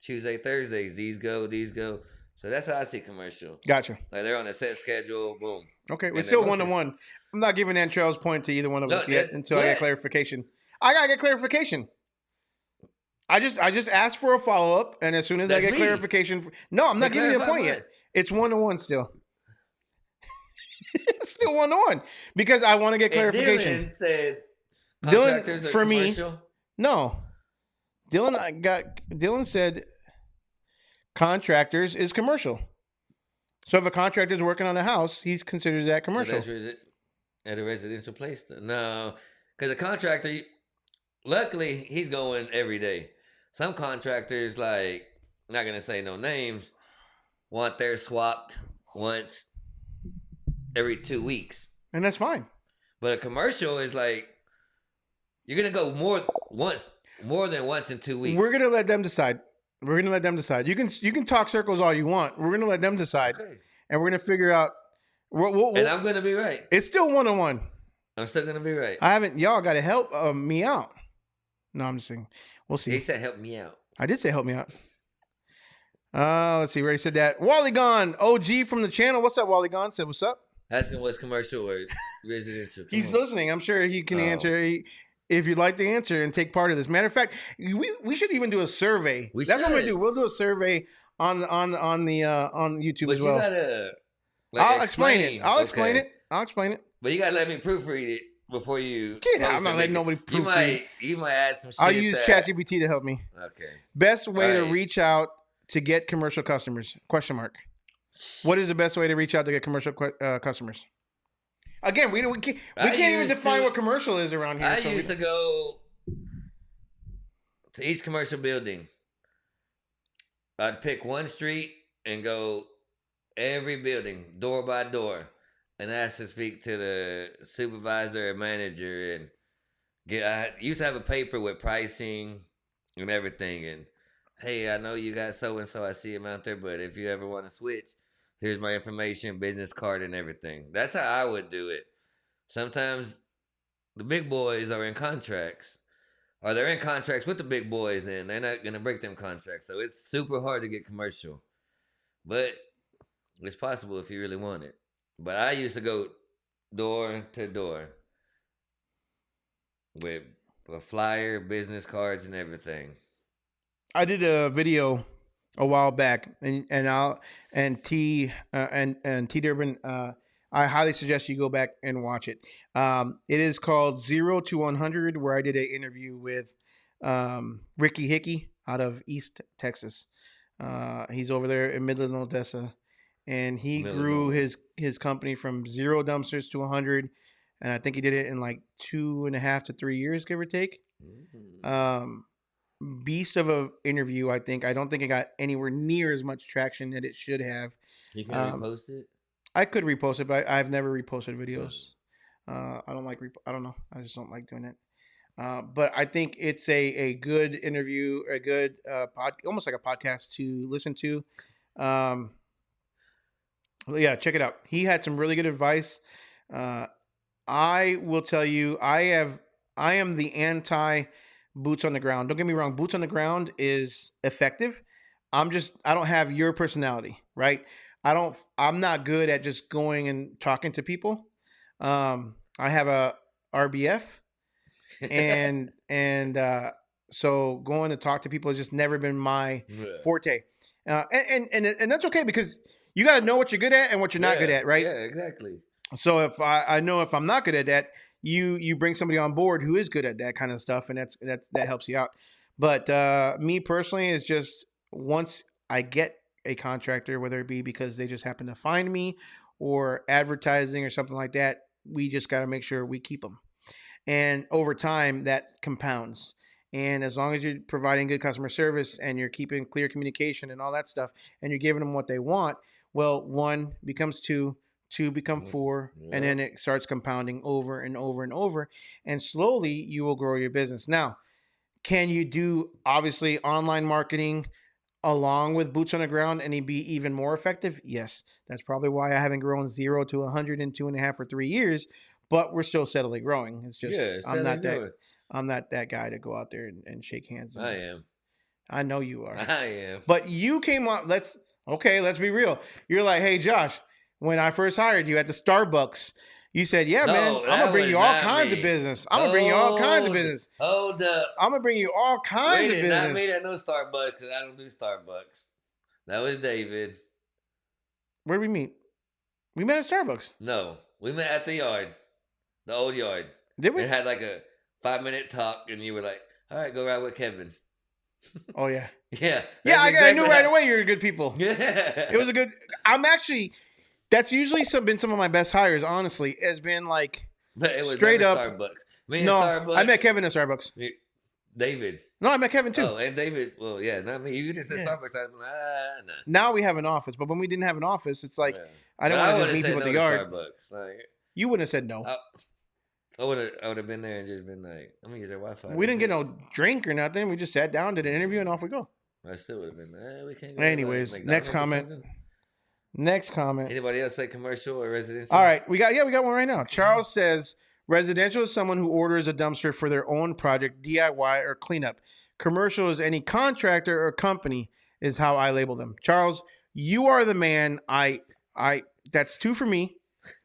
Tuesday, Thursdays. These go. So that's how I see commercial. Gotcha. Like they're on a set schedule. Boom. Okay, we're And still they're 1-1. I'm not giving Antrell's point to either one of No, us yet that- until I get what? clarification. I gotta get clarification. I just asked for a follow up, and as soon as I That's get me. clarification, no, I'm not Hey, giving you a clarify point yet. mine. It's 1-1 still. It's still 1-1 because I want to get And clarification. Dylan said Dylan, contractors are for me, commercial? No, Dylan said contractors is commercial. So if a contractor is working on a house, he's considered that But commercial. that's at a residential place? No, because a contractor, luckily, he's going every day. Some contractors, like, not going to say no names, want theirs swapped once every 2 weeks. And that's fine. But a commercial is like, you're going to go more than once in 2 weeks. We're gonna let them decide. You can talk circles all you want. We're gonna let them decide, Okay. and we're gonna figure out. And I'm going to be right. It's still 1-1. I'm still going to be right. I haven't. Y'all got to help me out. No, I'm just saying. We'll see. He said, help me out. I did say help me out. Let's see where he said that. Wally Gone, OG from the channel. What's up, Wally Gone? Said what's up. Asking what's commercial or residential. Come He's on. listening. I'm sure he can Oh. answer. If you'd like to answer and take part of this. Matter of fact, we should even do a survey. We That's what we're should. gonna do. We'll do a survey on YouTube But as well. you gotta. I'll explain it. I'll explain Okay. it. I'll explain it. But you gotta let me proofread it before you. Get out. post I'm not it, letting make nobody it. proofread. You might add some shit. I'll use that- ChatGPT to help me. Okay. Best way to Right. reach out to get commercial customers? Question mark. What is the best way to reach out to get commercial customers? Again, we can't even used define to- what commercial is around here. I so we- used to go to each commercial building. I'd pick one street and go every building, door by door, and ask to speak to the supervisor or manager. And I used to have a paper with pricing and everything. And hey, I know you got so and so. I see him out there, but if you ever want to switch, here's my information, business card, and everything. That's how I would do it. Sometimes the big boys are in contracts. Or they're in contracts with the big boys, and they're not gonna break them contracts. So it's super hard to get commercial, but it's possible if you really want it. But I used to go door to door with A flyer, business cards, and everything. I did a video a while back, and T Durban. I highly suggest you go back and watch it. It is called 0 to 100, where I did an interview with Ricky Hickey out of East Texas. He's over there in Midland, Odessa, and he grew his company from 0 dumpsters to 100, and I think he did it in like 2.5 to 3 years, give or take. Um, Beast of a interview. I don't think it got anywhere near as much traction that it should have. You can repost it. I could repost it, but I've never reposted videos. I don't like. I don't know. I just don't like doing it. But I think it's a good interview, a good almost like a podcast to listen to. Yeah, check it out. He had some really good advice. I will tell you, I am the anti boots on the ground. Don't get me wrong, boots on the ground is effective. I don't have your personality, right? I'm not good at just going and talking to people. I have a RBF and so going to talk to people has just never been my forte. And that's okay, because you got to know what you're good at and what you're not good at, right? Yeah, exactly. So if I know if I'm not good at that, you bring somebody on board who is good at that kind of stuff, and that helps you out. But me personally is just, once I get a contractor, whether it be because they just happen to find me or advertising or something like that, we just got to make sure we keep them. And over time, that compounds. And as long as you're providing good customer service and you're keeping clear communication and all that stuff, and you're giving them what they want, well, 1 becomes 2, 2 become 4, and then it starts compounding over and over and over. And slowly you will grow your business. Now, can you do obviously online marketing along with boots on the ground and be even more effective? Yes. That's probably why I haven't grown 0 to 100 in 2.5 or 3 years, but we're still steadily growing. It's just, I'm not that guy to go out there and shake hands. I am. I know you are. I am. But you came up. Let's be real. You're like, hey, Josh, when I first hired you at the Starbucks, you said, yeah, man, I'm gonna bring you all kinds of business. I'm gonna bring you all kinds of business. Hold up. I'm gonna bring you all kinds of business. Not me at no Starbucks, because I don't do Starbucks. That was David. Where did we meet? We met at Starbucks. No, we met at the yard, the old yard. Did we? It had like a 5-minute talk, and you were like, all right, go ride with Kevin. Oh, yeah. Yeah. I knew right away you're good people. Yeah. It was a good. That's usually been some of my best hires, honestly. Has been like, but it was straight up Starbucks. Starbucks. I met Kevin at Starbucks. David. No, I met Kevin too. Oh, and David. Well, yeah, not me. You just said Starbucks. I'm like, nah. Now we have an office, but when we didn't have an office, it's like, I don't want to just meet people at the yard. Starbucks. Like, you wouldn't have said no. I would have been there and just been like, I'm gonna use their Wi-Fi. We didn't get no drink or nothing. We just sat down, did an interview, and off we go. I still would have been. We can't go. Anyways, like next comment. Next comment. Anybody else say commercial or residential? All right, we got one right now. Charles says residential is someone who orders a dumpster for their own project, DIY or cleanup. Commercial is any contractor or company, is how I label them. Charles, you are the man. That's 2 for me.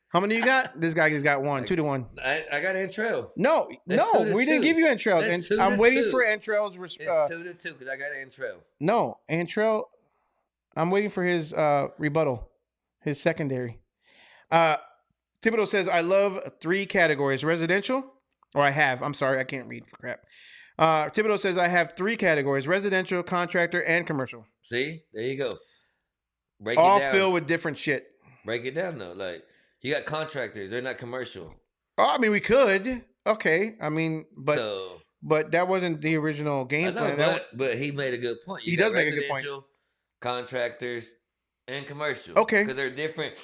How many you got? This guy has got 1, 2 to 1. I got intro. No, we didn't give you intros. And I'm waiting for intros. It's 2 to 2 because I got an intro. No, intro. I'm waiting for his rebuttal, his secondary. Thibodeau says, I love 3 categories. Residential, or I have. I'm sorry, I can't read for crap. Thibodeau says, I have 3 categories: residential, contractor, and commercial. See? There you go. Break all it down. filled with different shit. Break it down, though. Like, you got contractors. They're not commercial. Oh, I mean, we could. Okay. I mean, but that wasn't the original game plan. But he made a good point. He does make a good point. Contractors and commercial. Okay. Because they're different.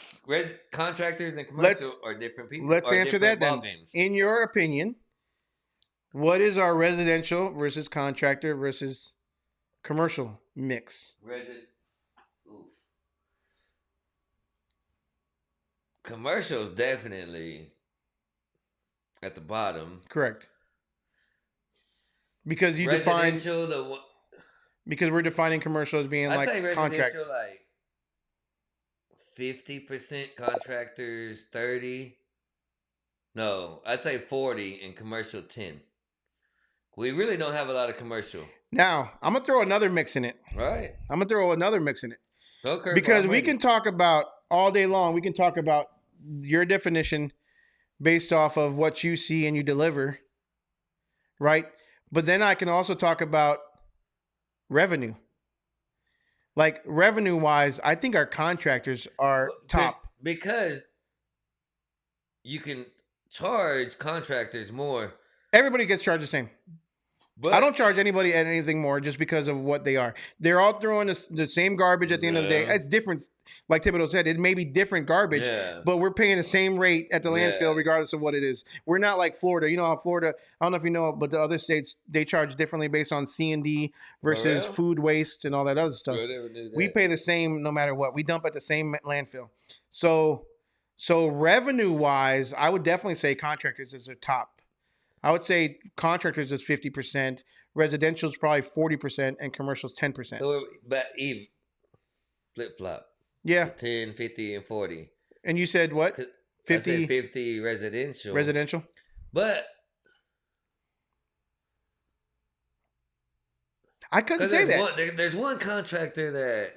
Contractors and commercial are different people. Let's answer that then. In your opinion, what is our residential versus contractor versus commercial mix? Commercial's definitely at the bottom. Correct. Because you define because we're defining commercial as being like contractors. Like 50% contractors, 30. No, I'd say 40 and commercial 10. We really don't have a lot of commercial. Now, I'm going to throw another mix in it. Right. I'm going to throw another mix in it. Go, Kurt, Because I'm we ready. can talk about all day long. We can talk about your definition based off of what you see and you deliver, right? But then I can also talk about revenue. Like revenue wise, I think our contractors are top. Because you can charge contractors more. Everybody gets charged the same. But I don't charge anybody anything more just because of what they are. They're all throwing the same garbage at the end of the day. Yeah. It's different. Like Thibodeau said, it may be different garbage, Yeah. but we're paying the same rate at the landfill Yeah. regardless of what it is. We're not like Florida. You know how Florida, I don't know if you know, but the other states, they charge differently based on C&D versus real? food waste and all that other stuff. Bro, they would do that. We pay the same no matter what. We dump at the same landfill. So revenue wise, I would definitely say contractors is their top. I would say contractors is 50%, residential is probably 40%, and commercial is 10%. So, but even flip flop. Yeah. 10, 50, and 40. And you said what? 50 I said 50 residential. residential? But I couldn't say that. There's one contractor that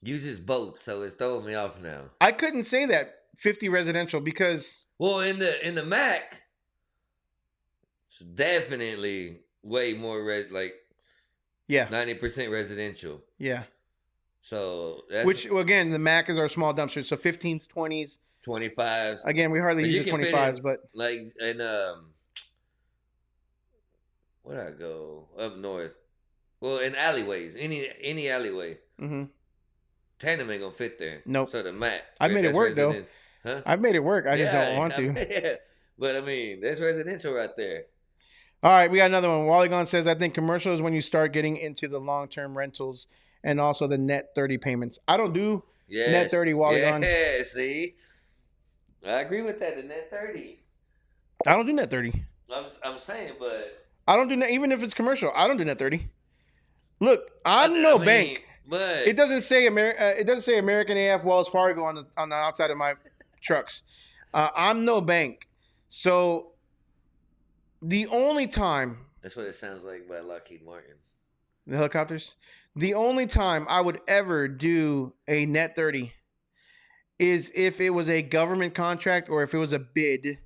uses boats, so it's throwing me off now. I couldn't say that 50 residential because Well, in the Mac, it's definitely way more yeah, 90% residential. yeah. So that's Which again, the Mac is our small dumpster, so 15s, 20s. 25s. Again, we hardly But use you the can fit 25s, in, but like in where'd I go? Up north. Well, in alleyways, any alleyway. mhm. Tandem ain't gonna fit there. Nope. So the Mac. I've made it that's work, though. resident- Huh? I've made it work. I just don't want to. Yeah. But I mean, that's residential right there. All right, we got another one. Wally Gone says, I think commercial is when you start getting into the long-term rentals and also the net 30 payments. I don't do Yes. net 30, Wally Gone. Yeah, see? I agree with that, the net 30. I don't do net 30. I'm saying, but I don't do net, even if it's commercial. I don't do net 30. Look, I'm I no mean, bank. But It doesn't say American AF Wells Fargo on the outside of my trucks. I'm no bank. So the only time that's what it sounds like by Lockheed Martin. the helicopters, the only time I would ever do a net 30 is if it was a government contract or if it was a bid,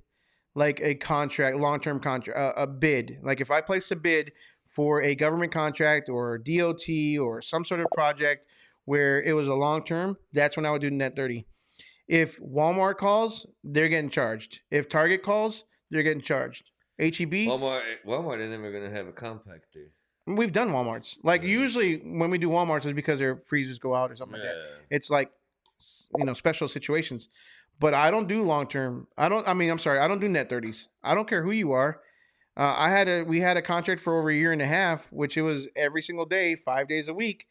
like a contract, long-term contract, a bid. Like if I placed a bid for a government contract or DOT or some sort of project where it was a long-term, that's when I would do net 30. If Walmart calls, they're getting charged. If Target calls, they're getting charged. HEB, Walmart is never gonna have a compactor. we've done Walmarts. Like usually when we do Walmarts, it's because their freezers go out or something like that. It's like, special situations. But I don't do long term. I don't do net 30s. I don't care who you are. We had a contract for over a year and a half, which it was every single day, 5 days a week,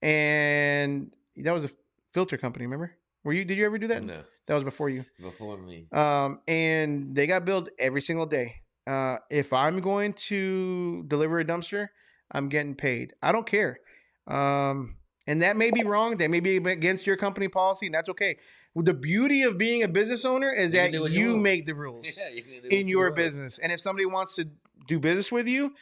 and that was a filter company. Remember? Did you ever do that? No, That was before you. before me. And they got billed every single day. If I'm going to deliver a dumpster, I'm getting paid. I don't care. And that may be wrong. That may be against your company policy, and that's okay. Well, the beauty of being a business owner is You that can do what you you want. make the rules Yeah, you can do what in you your want. business. And if somebody wants to do business with you,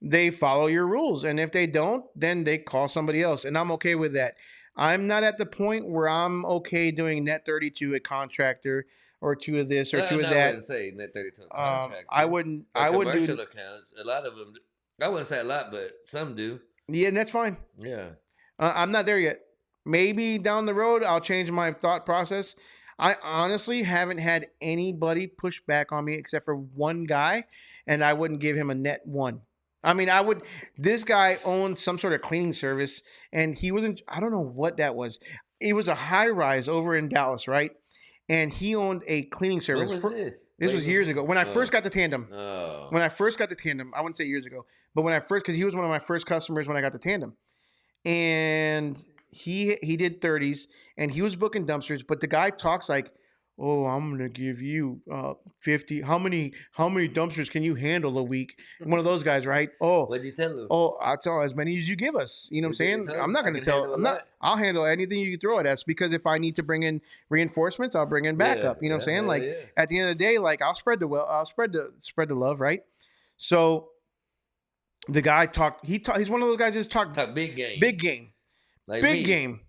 they follow your rules. And if they don't, then they call somebody else. And I'm okay with that. I'm not at the point where I'm okay doing net 30 to a contractor or to this or to I that. wouldn't say net 30 to a contractor. I wouldn't. For I would commercial do. accounts. A lot of them. I wouldn't say a lot, but some do. Yeah, and that's fine. Yeah. I'm not there yet. Maybe down the road I'll change my thought process. I honestly haven't had anybody push back on me except for one guy, and I wouldn't give him a net 1. I mean, I would. This guy owned some sort of cleaning service, and he wasn't. I don't know what that was. It was a high rise over in Dallas, right? And he owned a cleaning service. What was this? This was years ago when I first got the Tandem. Oh. When I first got the Tandem, I wouldn't say years ago, but because he was one of my first customers when I got the Tandem, and he did 30s, and he was booking dumpsters. But the guy talks like, "Oh, I'm gonna give you 50. How many dumpsters can you handle a week?" One of those guys, right? What'd you tell him? I'll tell as many as you give us. You know what I'm What did you saying? tell him? I'm not I gonna can tell. handle I'm a not. lot. I'll handle anything you throw at us because if I need to bring in reinforcements, I'll bring in backup. You know what I'm saying? hell Like yeah. at the end of the day, like I'll spread the love, right? So the guy talked. He's one of those guys that just talk Talk big game. big game, Like big me. game.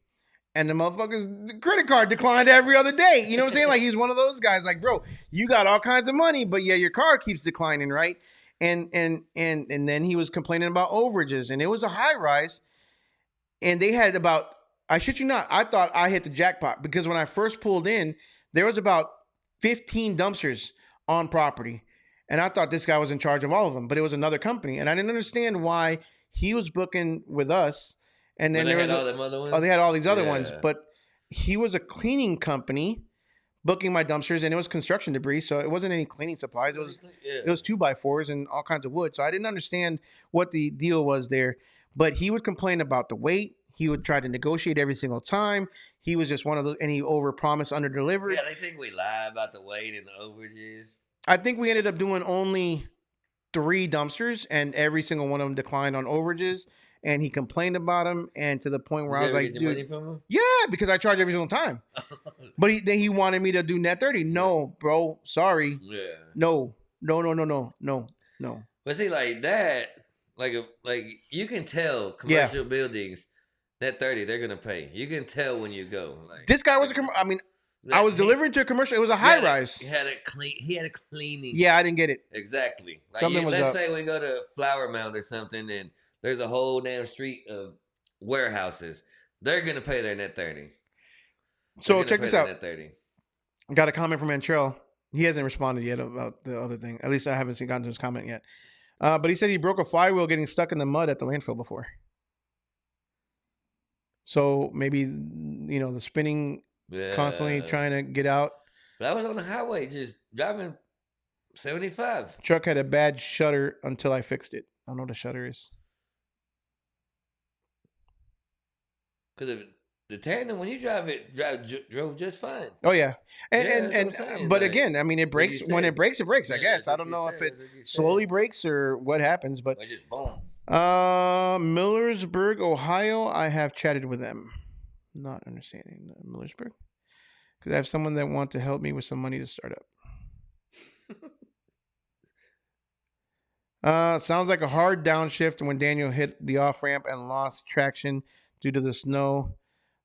And the motherfucker's credit card declined every other day. You know what I'm saying? Like he's one of those guys. Like, bro, you got all kinds of money, but yeah, your card keeps declining, right? And then he was complaining about overages, and it was a high rise, and they had about, I shit you not, I thought I hit the jackpot because when I first pulled in, there was about 15 dumpsters on property, and I thought this guy was in charge of all of them, but it was another company, and I didn't understand why he was booking with us. And then there was all them other ones? they had all these other ones, Yeah. but he was a cleaning company booking my dumpsters, and it was construction debris, so it wasn't any cleaning supplies. It was 2x4s and all kinds of wood. So I didn't understand what the deal was there. But he would complain about the weight. He would try to negotiate every single time. He was just one of those, and he overpromised, underdelivered. Yeah, they think we lie about the weight and the overages. I think we ended up doing only 3 dumpsters, and every single one of them declined on overages. And he complained about them, and to the point where I was like, get your dude, money from him? yeah, because I charge every single time. But then he wanted me to do net 30. No, bro, sorry. Yeah. No. But see, like that, like you can tell commercial buildings, net 30, they're gonna pay. You can tell when you go. Like This guy was I was delivering to a commercial. It was a high rise. He had a cleaning. Yeah, I didn't get it. Exactly. Like Something was let's up. say we go to Flower Mound or something, and there's a whole damn street of warehouses. They're gonna pay their net 30. So check this out. Net 30. Got a comment from Antrell. He hasn't responded yet about the other thing. At least I haven't gotten to his comment yet. But he said he broke a flywheel getting stuck in the mud at the landfill before. So maybe, the spinning constantly trying to get out. But I was on the highway just driving 75. Truck had a bad shutter until I fixed it. I don't know what a shutter is. Because the tandem, when you drove just fine. Oh yeah, Yeah, that's what I'm saying, but like, again, I mean, it breaks you when said. it breaks. It breaks. I Yeah, guess that's I what don't you know said, if it that's what you said. slowly breaks or what happens. But Or just boom. Millersburg, Ohio. I have chatted with them. Not understanding Millersburg because I have someone that wants to help me with some money to start up. Sounds like a hard downshift when Daniel hit the off ramp and lost traction due to the snow.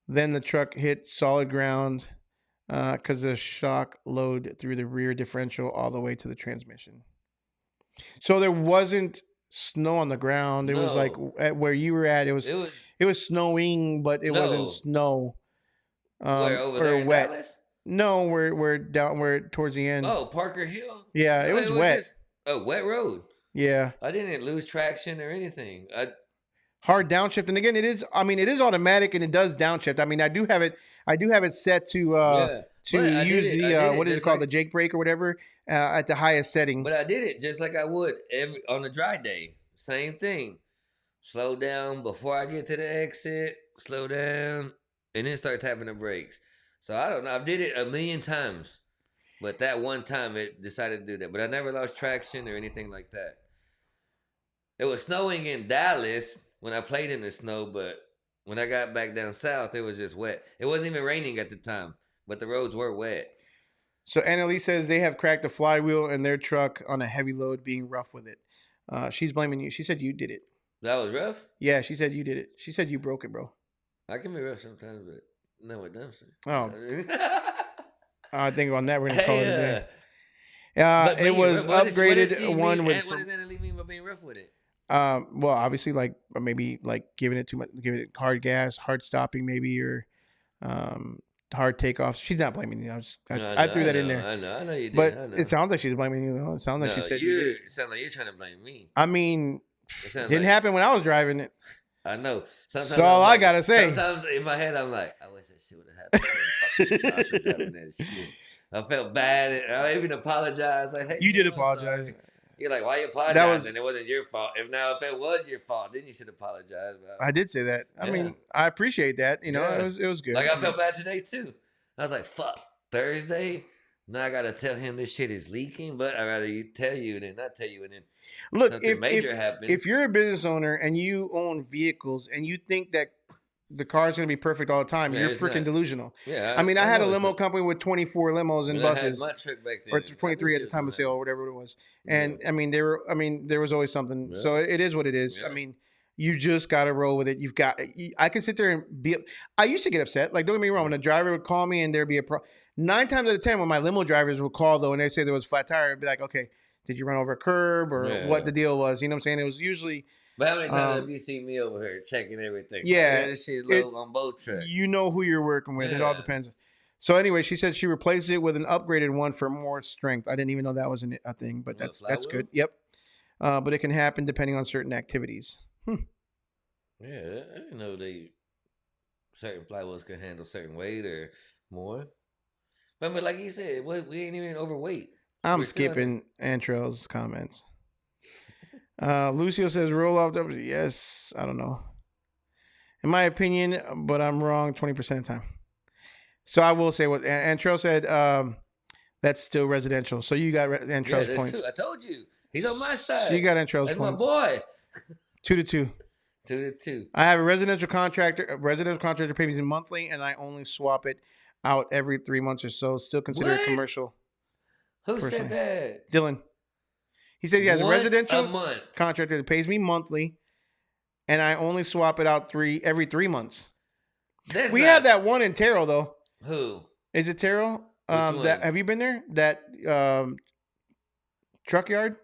Then the truck hit solid ground because of the shock load through the rear differential all the way to the transmission. So there wasn't snow on the ground. It was like at where you were at. It was snowing, but it wasn't snow. Where, over or there in wet. Dallas? No, we're towards the end. Oh, Parker Hill? Yeah, it was wet. Just a wet road. Yeah. I didn't lose traction or anything. Hard downshift, and again, it is automatic and it does downshift. I mean, I do have it set to use the what is it called, the Jake brake or whatever, at the highest setting. But I did it just like I would on a dry day. Same thing. Slow down before I get to the exit. Slow down, and then start tapping the brakes. So I don't know. I did it a million times, but that one time it decided to do that. But I never lost traction or anything like that. It was snowing in Dallas when I played in the snow, but when I got back down south, it was just wet. It wasn't even raining at the time, but the roads were wet. So Annalise says they have cracked a flywheel in their truck on a heavy load being rough with it. She's blaming you. She said you did it. That was rough? Yeah, she said you did it. She said you broke it, bro. I can be rough sometimes, but no, it doesn't. Oh. I think on that we're going to call it a day. It was upgraded one with... What does Annalise mean by being rough with it? Well, obviously, like maybe like giving it too much, giving it hard gas, hard stopping, maybe, or hard takeoffs. She's not blaming you. I threw that in there. I know you did. But it sounds like she's blaming you, though. It sounds like she said you did. It sounds like you're trying to blame me. I mean, it didn't happen when I was driving it. I know. Sometimes That's all I gotta say. Sometimes in my head, I'm like, I wish that shit would have happened. Josh was driving that shit. I felt bad. I even apologized. Like, hey, you did apologize. Sorry. You're like, why you apologizing? It wasn't your fault. If it was your fault, then you should apologize. I did say that. I mean, I appreciate that. It was good. Like I felt bad today too. I was like, fuck, Thursday. Now I gotta tell him this shit is leaking, but I rather tell you than not tell you, and then look, something major happens. If you're a business owner and you own vehicles and you think that the car's going to be perfect all the time. Yeah, You're it's freaking not. delusional. Yeah, I mean, I had a know it's limo not. company with 24 limos and When I had buses, my truck back then, or I knew 23 at the shit was time gonna of sale, happen. or whatever it was. Yeah. And I mean, there was always something. So Yeah. it is what it is. I Yeah. mean, you just got to roll with it. I can sit there and be. I used to get upset. Like, don't get me wrong. When a driver would call me and there'd be a 9 times out of 10 when my limo drivers would call though, and they say there was a flat tire, I'd be like, okay, did you run over a curb or what Yeah. the deal was? You know what I'm saying? It was usually. But how many times have you seen me over here checking everything? Yeah, This shit it- low on both trucks. You know who you're working with. It all Yeah. depends. So anyway, she said she replaced it with an upgraded one for more strength. I didn't even know that was a thing, but What, that's flywheel? good. Yep. But it can happen depending on certain activities. Yeah, I didn't know certain flywheels can handle certain weight or more. But I mean, like you said, we ain't even overweight. I'm We're still- skipping Antrell's comments. Lucio says roll off W. Yes, I don't know. In my opinion, but I'm wrong 20% of the time. So I will say what Antrell said. That's still residential. So you got Antrell's Yeah, there's points. two. I told you. He's on my side. So you got Antrell's That's points. my boy. 2-2. 2-2. I have a residential contractor. A residential contractor pays me monthly, and I only swap it out every 3 months or so. Still considered What? commercial. Who personally. said that? Dylan. He said he has a Once residential a month. contractor that pays me monthly, and I only swap it out every 3 months. That's We not- have that one in Terrell though. Who? Is it Terrell? one? That have you been there? That truck yard?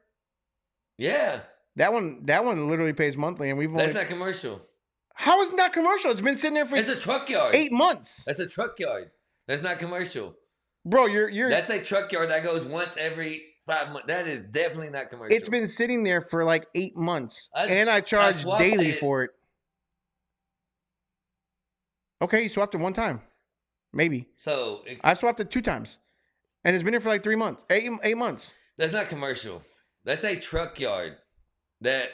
Yeah, That one literally pays monthly, and we've only. that's not commercial. How is it not commercial? It's been sitting there for It's a truck yard. 8 months, That's a truck yard. That's not commercial. bro. You're. That's a truck yard that goes once every 5 months. That is definitely not commercial. It's been sitting there for like 8 months, I- and I charge swapped daily it. for it. Okay, you swapped it one time, maybe. So I swapped it 2 times, and it's been here for like 3 months, 8 months. that's not commercial. That's a truck yard that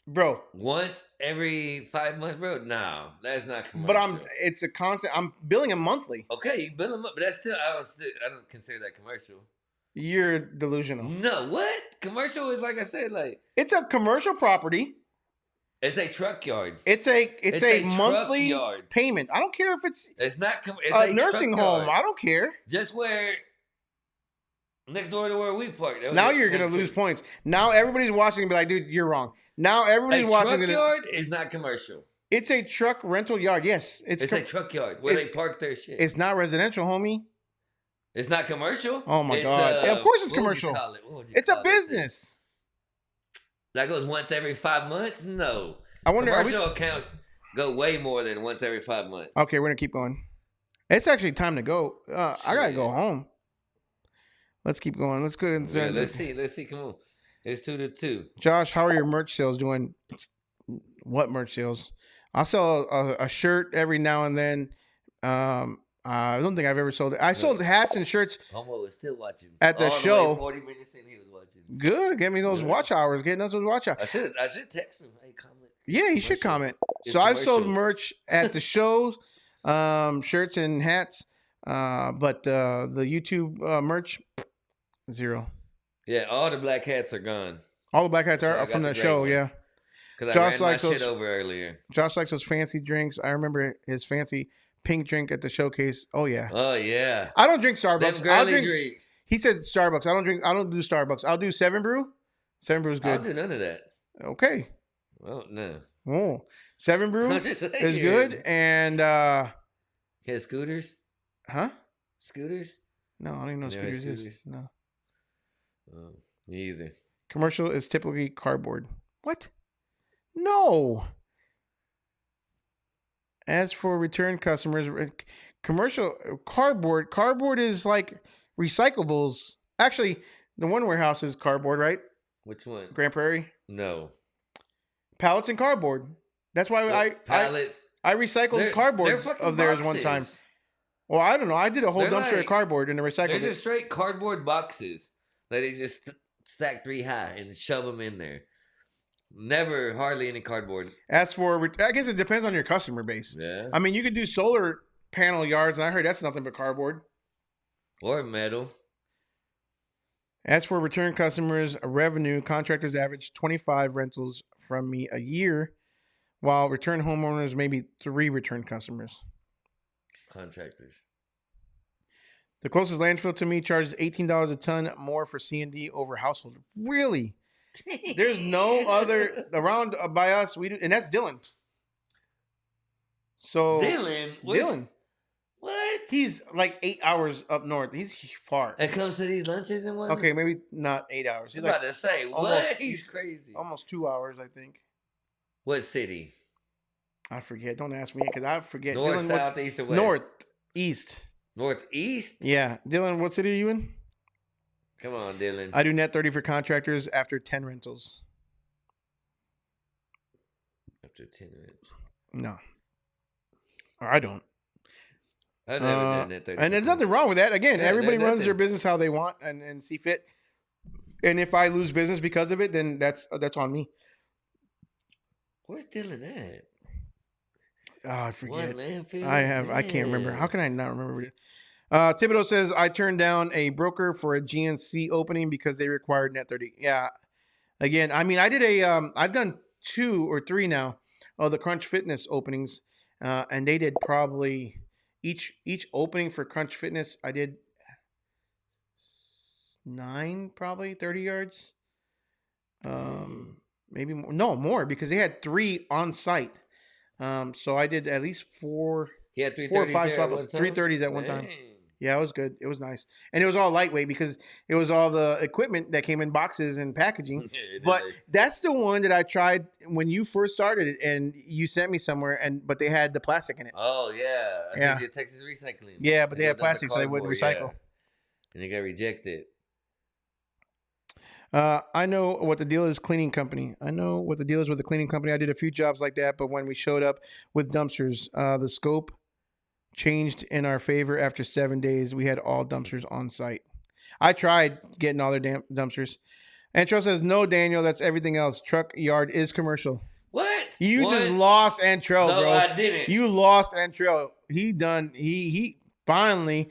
Bro, once every 5 months, bro. No, that's not commercial. but it's a constant. I'm billing him monthly. Okay, you bill them up, but that's still I don't consider that commercial. You're delusional. No, what? Commercial is like I said, like It's a commercial property. it's a truck yard. It's a truck monthly yard. payment. I don't care if it's It's not. It's a a nursing truck home. yard. I don't care. Just where next door to where we park. That was Now it. you're gonna lose points. Now everybody's watching and be like, dude, you're wrong. Now everybody's A watching. truck yard is not commercial. It's a truck rental yard. Yes, It's a truck yard where they park their shit. It's not residential, homie. It's not commercial. Oh my It's, God. Of course it's what would you commercial. call it? What would you It's a call that thing? business. That goes once every 5 months. No, I wonder. commercial accounts go way more than once every 5 months. Okay, we're gonna keep going. It's actually time to go. I gotta go Shit. home. Let's keep going. Let's go. Yeah, let's see. Come on, it's 2-2. Josh, how are your merch sales doing? What merch sales? I'll sell a shirt every now and then. I don't think I've ever sold it. I sold hats and shirts. Homo is still watching At the All way show. 40 minutes in, he was watching. Good. Get me those Yeah. watch hours. Getting us those watch hours. I should text him. Hey, comment. Yeah, you should Commercial. comment. It's So I've sold commercial. merch at the shows, shirts and hats. But the YouTube merch, 0. Yeah, all the black hats are gone. All the black hats So I are got from the the gray show. ones. Yeah. Because I Josh ran my likes shit those- over earlier. Josh likes those fancy drinks. I remember his fancy pink drink at the showcase. Oh yeah. Oh yeah, I don't drink them Starbucks. I'll girly drink. drinks. He said Starbucks. I don't do Starbucks. I'll do 7 Brew. 7 Brew is I don't good. do none of that. Okay. Well, no. Oh, 7 Brew I'm is just saying. good. And Yeah, scooters. huh? Scooters. No, I don't even know what You never had scooters is. scooters? No. Oh, me either. Commercial is typically cardboard. What? No. As for return customers, commercial cardboard is like recyclables. Actually, the one warehouse is cardboard, right? Which one? Grand Prairie. No. Pallets and cardboard. That's why Pallets. I recycled They're cardboard fucking of theirs one time. boxes. Well, I don't know. I did a whole They're dumpster of like- cardboard and then recycled They're it. just straight cardboard boxes that they just stack 3 high and shove them in there. Never, hardly any cardboard. As for, I guess it depends on your customer base. Yeah. I mean, you could do solar panel yards, and I heard that's nothing but cardboard. Or metal. As for return customers, revenue, contractors average 25 rentals from me a year, while return homeowners may be 3 return customers. Contractors. The closest landfill to me charges $18 a ton more for C&D over household. Really? There's no other around by us. We do, and that's Dylan. So Dylan? Dylan. What? He's like 8 hours up north. He's far. It comes to these lunches and whatnot? Okay, maybe not 8 hours. I'm He's about like to say, almost- what? He's crazy. almost 2 hours, I think. What city? I forget. Don't ask me because I forget. North, Dylan, south, east, or west? Northeast. Northeast? Yeah, Dylan. What city are you in? Come on, Dylan. I do net 30 for contractors after 10 rentals. After 10 minutes. No, I don't. I've never done that. 30 And there's nothing wrong with that. Again, Yeah, everybody there's runs their nothing. business how they want and see fit. And if I lose business because of it, then that's on me. Where's Dylan at? Oh, I forget. What landfill? I can't remember. How Damn. can I not remember it? Thibodeau says I turned down a broker for a GNC opening because they required net 30. Yeah. Again, I mean, I did I've done 2 or 3 now of the Crunch Fitness openings, and they did probably each opening for Crunch Fitness. I did 9, probably 30 yards. Maybe more. No, more because they had 3 on site. So I did at least 4 He had 330s 4 or 5 there at swap one time? 330s at one time. Dang. Yeah, it was good. It was nice. And it was all lightweight because it was all the equipment that came in boxes and packaging. But that's the one that I tried when you first started it and you sent me somewhere but they had the plastic in it. Oh, yeah. I Yeah. sent you Texas Recycling. Yeah, but they had built up the plastic so they wouldn't cardboard, recycle. yeah. And they got rejected. I know what the deal is cleaning company. I know what the deal is with the cleaning company. I did a few jobs like that, but when we showed up with dumpsters, the scope changed in our favor after 7 days. We had all dumpsters on site. I tried getting all their damn dumpsters. Antro says, no, Daniel, that's everything else. Truck yard is commercial. What? You What? just lost Antro, No, bro. I didn't. You lost Antro. He finally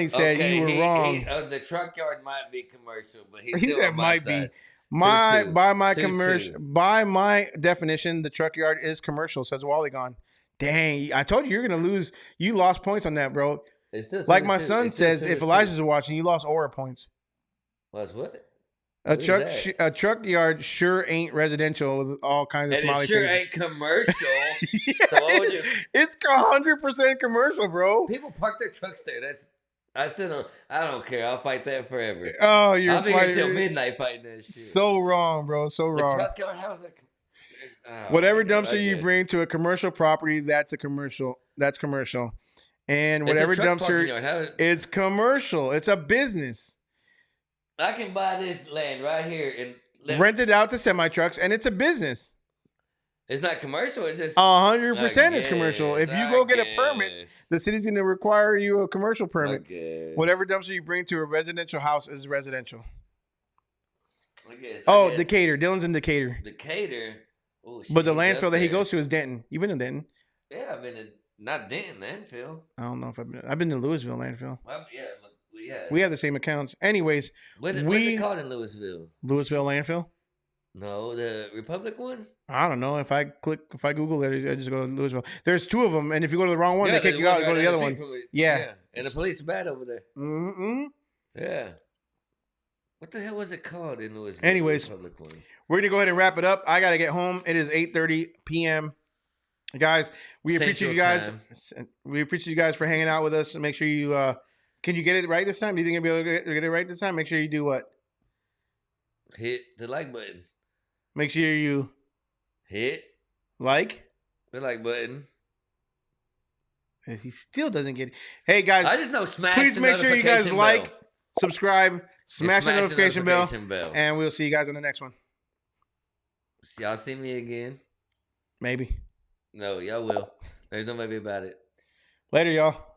said you were wrong. The truck yard might be commercial, but he's He still said on my might side. be. 2-2. By my 2-2. commercial, by my definition, the truck yard is commercial. Says Wally gone. Dang, I told you you're gonna lose. You lost points on that, bro. It's still Like my 2-2. son It's still says, if 2-2. Elijah's watching, you lost aura points. What's what? A What is truck, that? a truck yard sure ain't residential with all kinds of And smiley it sure faces. ain't commercial. Yeah, So what would you- it's 100% commercial, bro. People park their trucks there. I don't care. I'll fight that forever. Oh, you're I'll be here till fighting. midnight fighting that shit. So wrong, bro. So the wrong. truck yard, how's that? Oh, Whatever my God, dumpster you guess. bring to a commercial property, that's a commercial. That's commercial. And It's a whatever truck parking dumpster, yard. How- it's commercial. It's a business. I can buy this land right here and Rent it out to semi trucks, and it's a business. It's not commercial. It's just 100% is I commercial. If guess, you I go get a permit, guess, the city's going to require you a commercial I permit. guess. Whatever dumpster you bring to a residential house is residential. I guess. Oh, I guess. Decatur. Dylan's in Decatur. Decatur. Oh, shit, But the he's landfill up that he there. goes to is Denton. You've been to Denton? Yeah, I've been in not Denton landfill. I don't know if I've been to Louisville landfill. Well, yeah, We have the same accounts. Anyways, What's we- it called in Louisville? Louisville landfill. No, the Republic one. I don't know. If I Google it, I just go to Louisville. There's 2 of them, and if you go to the wrong one, they kick you out and go to the other one. Yeah. And the police are bad over there. Mm-mm. Yeah. What the hell was it called in Louisville? the Anyways. Republic one? We're gonna go ahead and wrap it up. I gotta get home. It is 8:30 p.m. Guys, we appreciate you guys. Central We appreciate you guys for hanging out with us. And make sure you can you get it right this time? Do you think you'll be able to get it right this time? Make sure you do what? Hit the like button. Make sure you Hit like. the like button. He still doesn't get it. Hey guys, I just know smash please the make sure you guys notification like, bell. subscribe, And smash the notification bell, notification bell. and we'll see you guys on the next one. Y'all see me again? Maybe. No, y'all will. There's no maybe about it. Later, y'all.